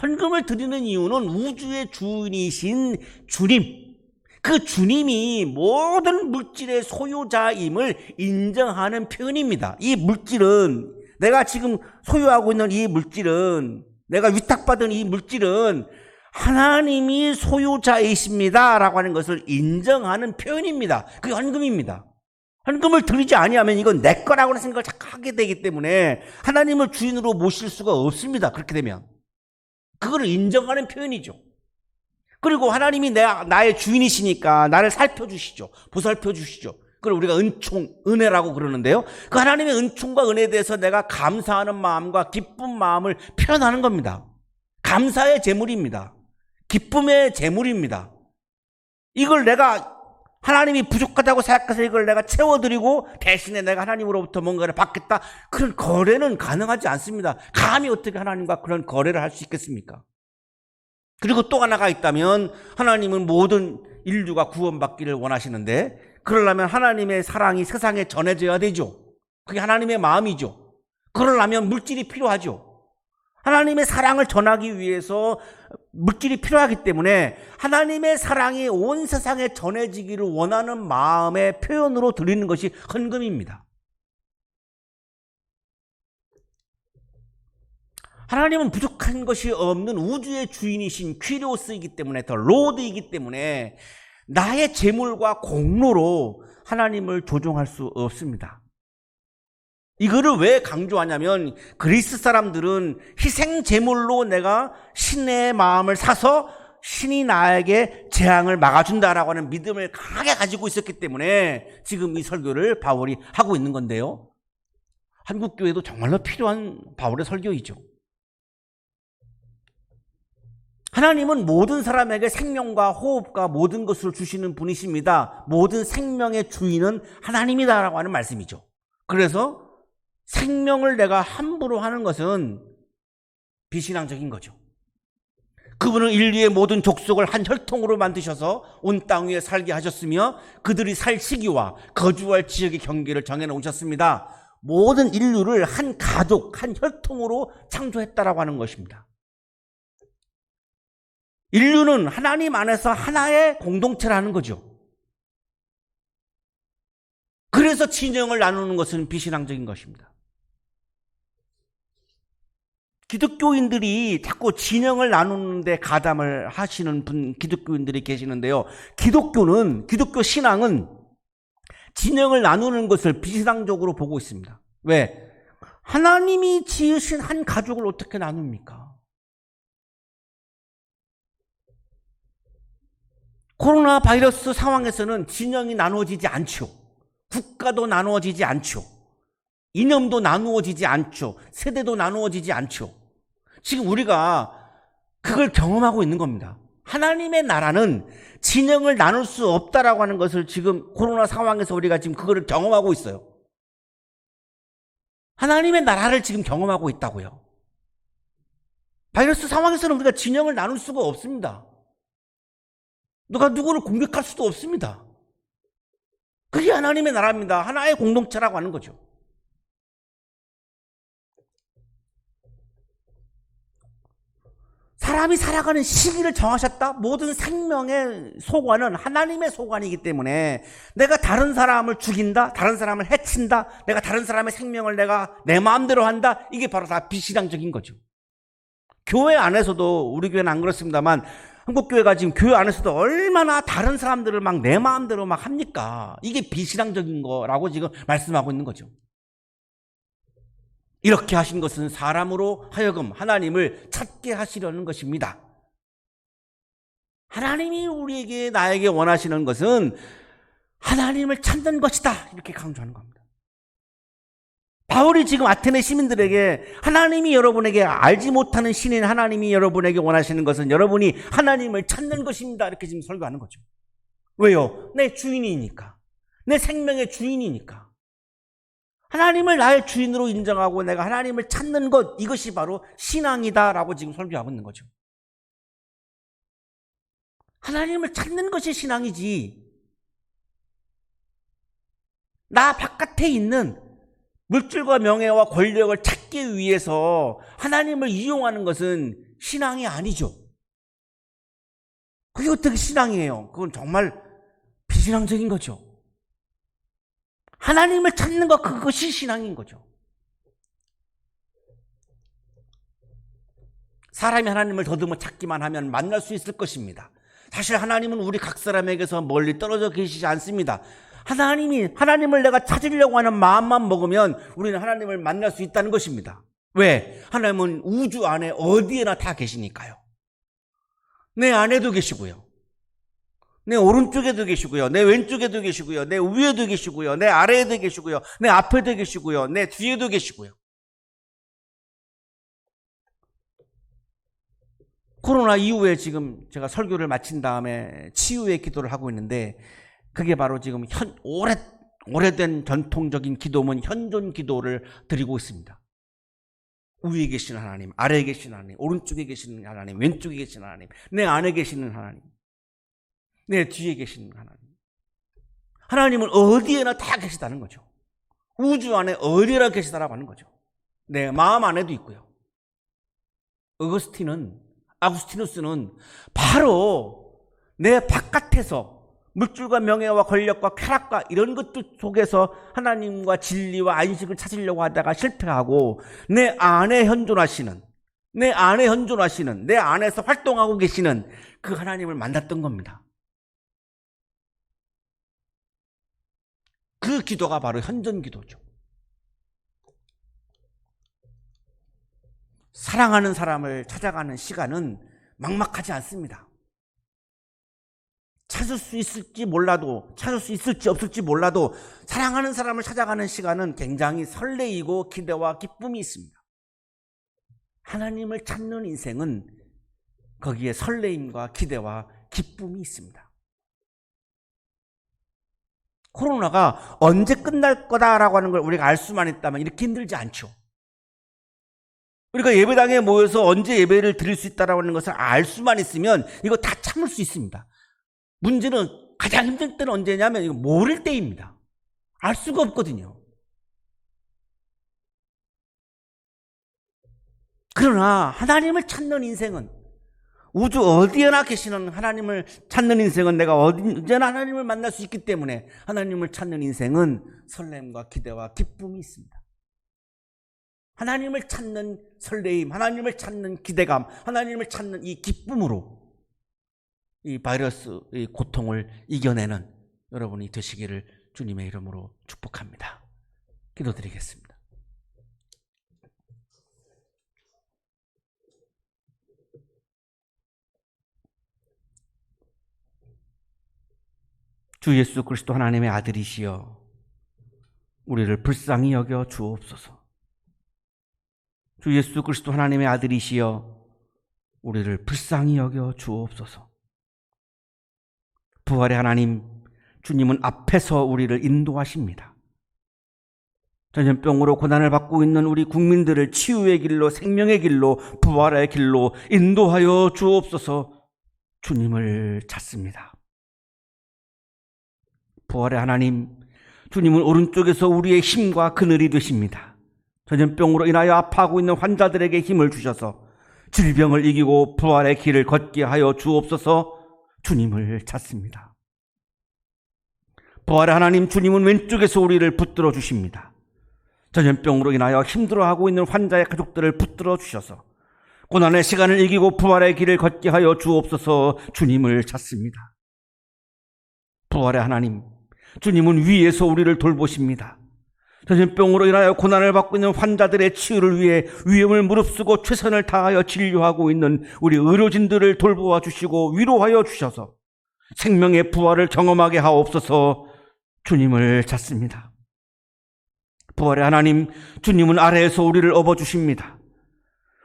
헌금을 드리는 이유는 우주의 주인이신 주님, 그 주님이 모든 물질의 소유자임을 인정하는 표현입니다. 이 물질은, 내가 지금 소유하고 있는 이 물질은, 내가 위탁받은 이 물질은 하나님이 소유자이십니다 라고 하는 것을 인정하는 표현입니다. 그게 헌금입니다. 헌금을 드리지 아니하면 이건 내 거라고 하는 생각을 자꾸 하게 되기 때문에 하나님을 주인으로 모실 수가 없습니다. 그렇게 되면 그거를 인정하는 표현이죠. 그리고 하나님이 나의 주인이시니까 나를 살펴주시죠. 보살펴주시죠. 그걸 우리가 은총, 은혜라고 그러는데요. 그 하나님의 은총과 은혜에 대해서 내가 감사하는 마음과 기쁜 마음을 표현하는 겁니다. 감사의 제물입니다. 기쁨의 제물입니다. 이걸 내가 하나님이 부족하다고 생각해서 이걸 내가 채워드리고 대신에 내가 하나님으로부터 뭔가를 받겠다. 그런 거래는 가능하지 않습니다. 감히 어떻게 하나님과 그런 거래를 할 수 있겠습니까? 그리고 또 하나가 있다면 하나님은 모든 인류가 구원받기를 원하시는데 그러려면 하나님의 사랑이 세상에 전해져야 되죠. 그게 하나님의 마음이죠. 그러려면 물질이 필요하죠. 하나님의 사랑을 전하기 위해서 물질이 필요하기 때문에 하나님의 사랑이 온 세상에 전해지기를 원하는 마음의 표현으로 드리는 것이 헌금입니다. 하나님은 부족한 것이 없는 우주의 주인이신 퀴리오스이기 때문에, 더 로드이기 때문에 나의 재물과 공로로 하나님을 조종할 수 없습니다. 이거를 왜 강조하냐면 그리스 사람들은 희생 제물로 내가 신의 마음을 사서 신이 나에게 재앙을 막아준다라고 하는 믿음을 강하게 가지고 있었기 때문에 지금 이 설교를 바울이 하고 있는 건데요. 한국교회도 정말로 필요한 바울의 설교이죠. 하나님은 모든 사람에게 생명과 호흡과 모든 것을 주시는 분이십니다. 모든 생명의 주인은 하나님이다라고 하는 말씀이죠. 그래서 생명을 내가 함부로 하는 것은 비신앙적인 거죠. 그분은 인류의 모든 족속을 한 혈통으로 만드셔서 온 땅 위에 살게 하셨으며 그들이 살 시기와 거주할 지역의 경계를 정해놓으셨습니다. 모든 인류를 한 가족, 한 혈통으로 창조했다라고 하는 것입니다. 인류는 하나님 안에서 하나의 공동체라는 거죠. 그래서 진영을 나누는 것은 비신앙적인 것입니다. 기독교인들이 자꾸 진영을 나누는데 가담을 하시는 기독교인들이 계시는데요. 기독교 신앙은 진영을 나누는 것을 비신앙적으로 보고 있습니다. 왜? 하나님이 지으신 한 가족을 어떻게 나눕니까? 코로나 바이러스 상황에서는 진영이 나누어지지 않죠. 국가도 나누어지지 않죠. 이념도 나누어지지 않죠. 세대도 나누어지지 않죠. 지금 우리가 그걸 경험하고 있는 겁니다. 하나님의 나라는 진영을 나눌 수 없다라고 하는 것을 지금 코로나 상황에서 우리가 지금 그거를 경험하고 있어요. 하나님의 나라를 지금 경험하고 있다고요. 바이러스 상황에서는 우리가 진영을 나눌 수가 없습니다. 누가 누구를 공격할 수도 없습니다. 그게 하나님의 나라입니다. 하나의 공동체라고 하는 거죠. 사람이 살아가는 시기를 정하셨다? 모든 생명의 소관은 하나님의 소관이기 때문에 내가 다른 사람을 죽인다? 다른 사람을 해친다? 내가 다른 사람의 생명을 내가 내 마음대로 한다? 이게 바로 다 비신앙적인 거죠. 교회 안에서도, 우리 교회는 안 그렇습니다만 한국교회가 지금 교회 안에서도 얼마나 다른 사람들을 막 내 마음대로 막 합니까? 이게 비신앙적인 거라고 지금 말씀하고 있는 거죠. 이렇게 하신 것은 사람으로 하여금 하나님을 찾게 하시려는 것입니다. 하나님이 우리에게, 나에게 원하시는 것은 하나님을 찾는 것이다, 이렇게 강조하는 겁니다. 바울이 지금 아테네 시민들에게, 하나님이 여러분에게, 알지 못하는 신인 하나님이 여러분에게 원하시는 것은 여러분이 하나님을 찾는 것입니다, 이렇게 지금 설교하는 거죠. 왜요? 내 주인이니까, 내 생명의 주인이니까. 하나님을 나의 주인으로 인정하고 내가 하나님을 찾는 것, 이것이 바로 신앙이다라고 지금 설교하고 있는 거죠. 하나님을 찾는 것이 신앙이지, 나 바깥에 있는 물질과 명예와 권력을 찾기 위해서 하나님을 이용하는 것은 신앙이 아니죠. 그게 어떻게 신앙이에요? 그건 정말 비신앙적인 거죠. 하나님을 찾는 것, 그것이 신앙인 거죠. 사람이 하나님을 더듬어 찾기만 하면 만날 수 있을 것입니다. 사실 하나님은 우리 각 사람에게서 멀리 떨어져 계시지 않습니다. 하나님을 내가 찾으려고 하는 마음만 먹으면 우리는 하나님을 만날 수 있다는 것입니다. 왜? 하나님은 우주 안에 어디에나 다 계시니까요. 내 안에도 계시고요, 내 오른쪽에도 계시고요, 내 왼쪽에도 계시고요, 내 위에도 계시고요, 내 아래에도 계시고요, 내 앞에도 계시고요, 내 뒤에도 계시고요. 코로나 이후에 지금 제가 설교를 마친 다음에 치유의 기도를 하고 있는데, 그게 바로 지금 오래된 전통적인 기도문 현존 기도를 드리고 있습니다. 위에 계시는 하나님, 아래에 계시는 하나님, 오른쪽에 계시는 하나님, 왼쪽에 계시는 하나님, 내 안에 계시는 하나님, 내 뒤에 계시는 하나님. 하나님은 어디에나 다 계시다는 거죠. 우주 안에 어디에나 계시다라고 하는 거죠. 내 마음 안에도 있고요. 아구스티누스는 바로 내 바깥에서 물질과 명예와 권력과 쾌락과 이런 것들 속에서 하나님과 진리와 안식을 찾으려고 하다가 실패하고, 내 안에 현존하시는, 내 안에서 활동하고 계시는 그 하나님을 만났던 겁니다. 그 기도가 바로 현존 기도죠. 사랑하는 사람을 찾아가는 시간은 막막하지 않습니다. 찾을 수 있을지 없을지 몰라도 사랑하는 사람을 찾아가는 시간은 굉장히 설레이고 기대와 기쁨이 있습니다. 하나님을 찾는 인생은 거기에 설레임과 기대와 기쁨이 있습니다. 코로나가 언제 끝날 거다라고 하는 걸 우리가 알 수만 있다면 이렇게 힘들지 않죠. 우리가 예배당에 모여서 언제 예배를 드릴 수 있다라고 하는 것을 알 수만 있으면 이거 다 참을 수 있습니다. 문제는 가장 힘들 때는 언제냐면 이거 모를 때입니다. 알 수가 없거든요. 그러나 하나님을 찾는 인생은, 우주 어디에나 계시는 하나님을 찾는 인생은, 내가 언제나 하나님을 만날 수 있기 때문에 하나님을 찾는 인생은 설렘과 기대와 기쁨이 있습니다. 하나님을 찾는 설레임, 하나님을 찾는 기대감, 하나님을 찾는 이 기쁨으로 이 바이러스의 고통을 이겨내는 여러분이 되시기를 주님의 이름으로 축복합니다. 기도드리겠습니다. 주 예수 그리스도 하나님의 아들이시여, 우리를 불쌍히 여겨 주옵소서. 주 예수 그리스도 하나님의 아들이시여, 우리를 불쌍히 여겨 주옵소서. 부활의 하나님, 주님은 앞에서 우리를 인도하십니다. 전염병으로 고난을 받고 있는 우리 국민들을 치유의 길로, 생명의 길로, 부활의 길로 인도하여 주옵소서. 주님을 찾습니다. 부활의 하나님, 주님은 오른쪽에서 우리의 힘과 그늘이 되십니다. 전염병으로 인하여 아파하고 있는 환자들에게 힘을 주셔서 질병을 이기고 부활의 길을 걷게 하여 주옵소서. 주님을 찾습니다. 부활의 하나님, 주님은 왼쪽에서 우리를 붙들어 주십니다. 전염병으로 인하여 힘들어하고 있는 환자의 가족들을 붙들어 주셔서 고난의 시간을 이기고 부활의 길을 걷게 하여 주옵소서. 주님을 찾습니다. 부활의 하나님, 주님은 위에서 우리를 돌보십니다. 전염병으로 인하여 고난을 받고 있는 환자들의 치유를 위해 위험을 무릅쓰고 최선을 다하여 진료하고 있는 우리 의료진들을 돌보아 주시고 위로하여 주셔서 생명의 부활을 경험하게 하옵소서. 주님을 찾습니다. 부활의 하나님, 주님은 아래에서 우리를 업어주십니다.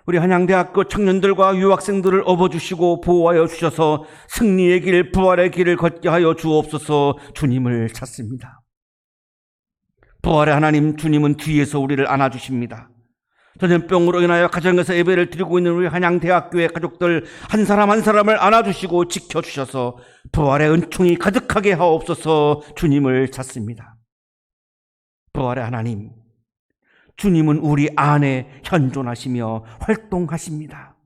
우리 한양대학교 청년들과 유학생들을 업어주시고 보호하여 주셔서 승리의 길, 부활의 길을 걷게 하여 주옵소서. 주님을 찾습니다. 부활의 하나님, 주님은 뒤에서 우리를 안아주십니다. 전염병으로 인하여 가정에서 예배를 드리고 있는 우리 한양대학교의 가족들 한 사람 한 사람을 안아주시고 지켜주셔서 부활의 은총이 가득하게 하옵소서. 주님을 찾습니다. 부활의 하나님, 주님은 우리 안에 현존하시며 활동하십니다.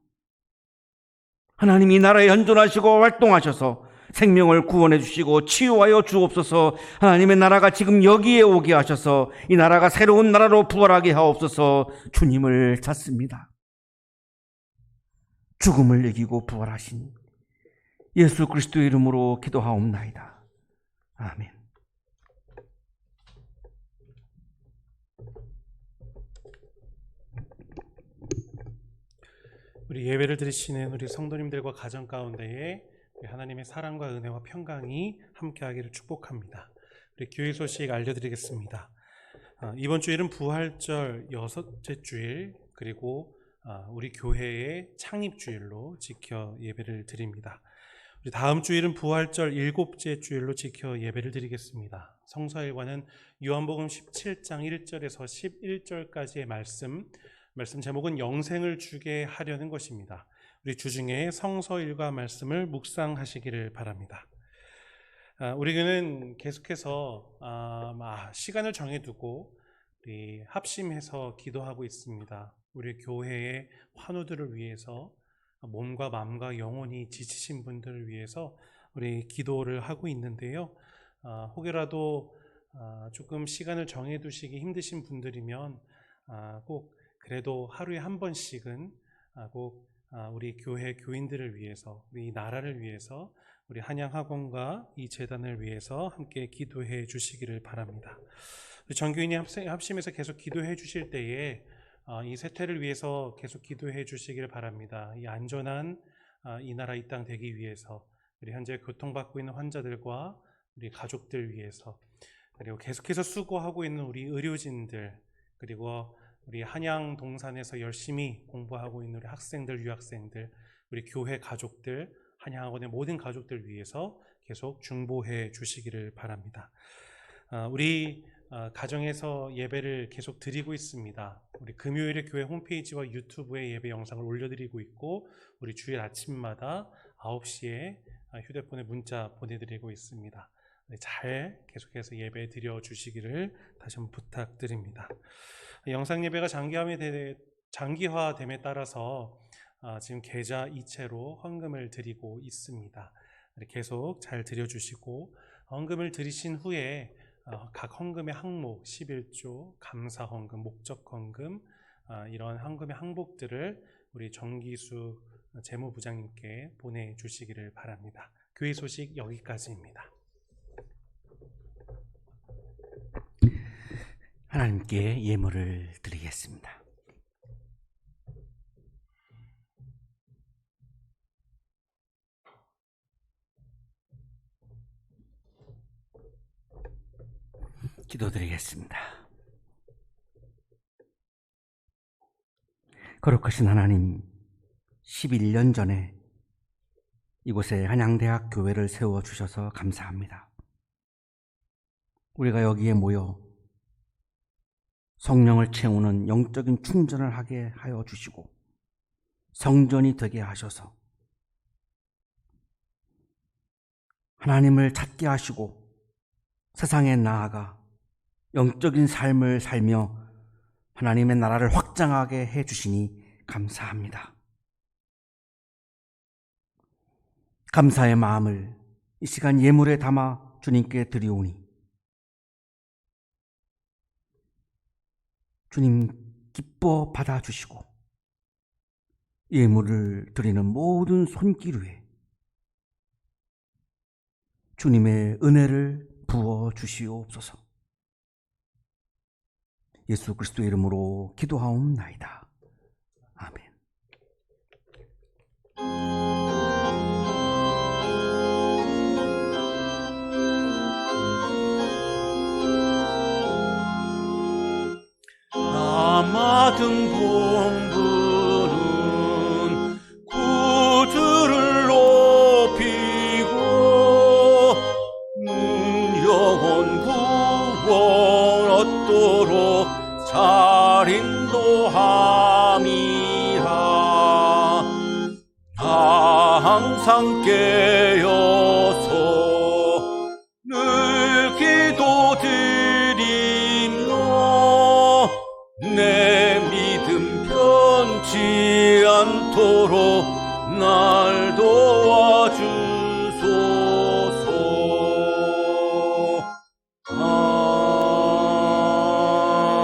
하나님, 이 나라에 현존하시고 활동하셔서 생명을 구원해 주시고 치유하여 주옵소서. 하나님의 나라가 지금 여기에 오게 하셔서 이 나라가 새로운 나라로 부활하게 하옵소서. 주님을 찾습니다. 죽음을 이기고 부활하신 예수 그리스도의 이름으로 기도하옵나이다. 아멘. 우리 예배를 드리시는 우리 성도님들과 가정 가운데에 하나님의 사랑과 은혜와 평강이 함께하기를 축복합니다. 우리 교회 소식 알려드리겠습니다. 이번 주일은 부활절 6째 주일, 그리고 우리 교회의 창립주일로 지켜 예배를 드립니다. 우리 다음 주일은 부활절 7째 주일로 지켜 예배를 드리겠습니다. 성서일과는 요한복음 17장 1절에서 11절까지의 말씀 제목은 영생을 주게 하려는 것입니다. 우리 주중에 성서일과 말씀을 묵상하시기를 바랍니다. 우리 교회는 계속해서 시간을 정해두고 우리 합심해서 기도하고 있습니다. 우리 교회의 환우들을 위해서, 몸과 마음과 영혼이 지치신 분들을 위해서 우리 기도를 하고 있는데요. 혹여라도 조금 시간을 정해두시기 힘드신 분들이면 꼭 그래도 하루에 한 번씩은 꼭 우리 교회 교인들을 위해서, 우리 나라를 위해서, 우리 한양학원과 이 재단을 위해서 함께 기도해 주시기를 바랍니다. 우리 전교인이 합심해서 계속 기도해 주실 때에 이 세태를 위해서 계속 기도해 주시기를 바랍니다. 이 안전한 이 나라 이 땅 되기 위해서, 우리 현재 고통받고 있는 환자들과 우리 가족들 위해서, 그리고 계속해서 수고하고 있는 우리 의료진들, 그리고 우리 한양 동산에서 열심히 공부하고 있는 우리 학생들, 유학생들, 우리 교회 가족들, 한양학원의 모든 가족들 위해서 계속 중보해 주시기를 바랍니다. 우리 가정에서 예배를 계속 드리고 있습니다. 우리 금요일에 교회 홈페이지와 유튜브에 예배 영상을 올려드리고 있고, 우리 주일 아침마다 9시에 휴대폰에 문자 보내드리고 있습니다. 잘 계속해서 예배 드려 주시기를 다시 한번 부탁드립니다. 영상 예배가 장기화됨에 따라서 지금 계좌 이체로 헌금을 드리고 있습니다. 계속 잘 드려주시고, 헌금을 드리신 후에 각 헌금의 항목, 11조, 감사 헌금, 목적 헌금, 이런 헌금의 항목들을 우리 정기수 재무부장님께 보내주시기를 바랍니다. 교회 소식 여기까지입니다. 하나님께 예물을 드리겠습니다. 기도드리겠습니다. 거룩하신 하나님, 11년 전에 이곳에 한양대학 교회를 세워주셔서 감사합니다. 우리가 여기에 모여 성령을 채우는 영적인 충전을 하게 하여 주시고 성전이 되게 하셔서 하나님을 찾게 하시고 세상에 나아가 영적인 삶을 살며 하나님의 나라를 확장하게 해주시니 감사합니다. 감사의 마음을 이 시간 예물에 담아 주님께 드리오니 주님 기뻐 받아주시고 예물을 드리는 모든 손길 위에 주님의 은혜를 부어 주시옵소서. 예수 그리스도의 이름으로 기도하옵나이다. 아멘. 남아든 본부는 구주를 높이고 영원 구원 얻도록 잘 인도함이라. 항상 깨어서 늘 기도드리며 내 믿음 변치 않도록 날 도와주소서.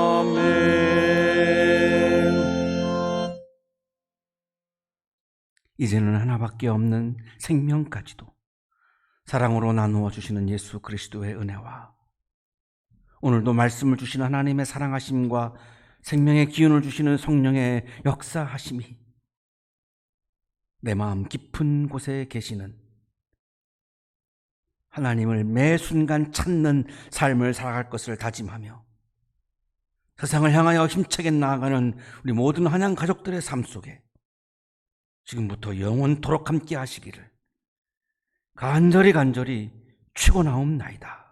아멘. 이제는 하나밖에 없는 생명까지도 사랑으로 나누어 주시는 예수 그리스도의 은혜와 오늘도 말씀을 주시는 하나님의 사랑하심과 생명의 기운을 주시는 성령의 역사하심이 내 마음 깊은 곳에 계시는 하나님을 매 순간 찾는 삶을 살아갈 것을 다짐하며 세상을 향하여 힘차게 나아가는 우리 모든 한양 가족들의 삶 속에 지금부터 영원토록 함께 하시기를 간절히 축원하옵나이다.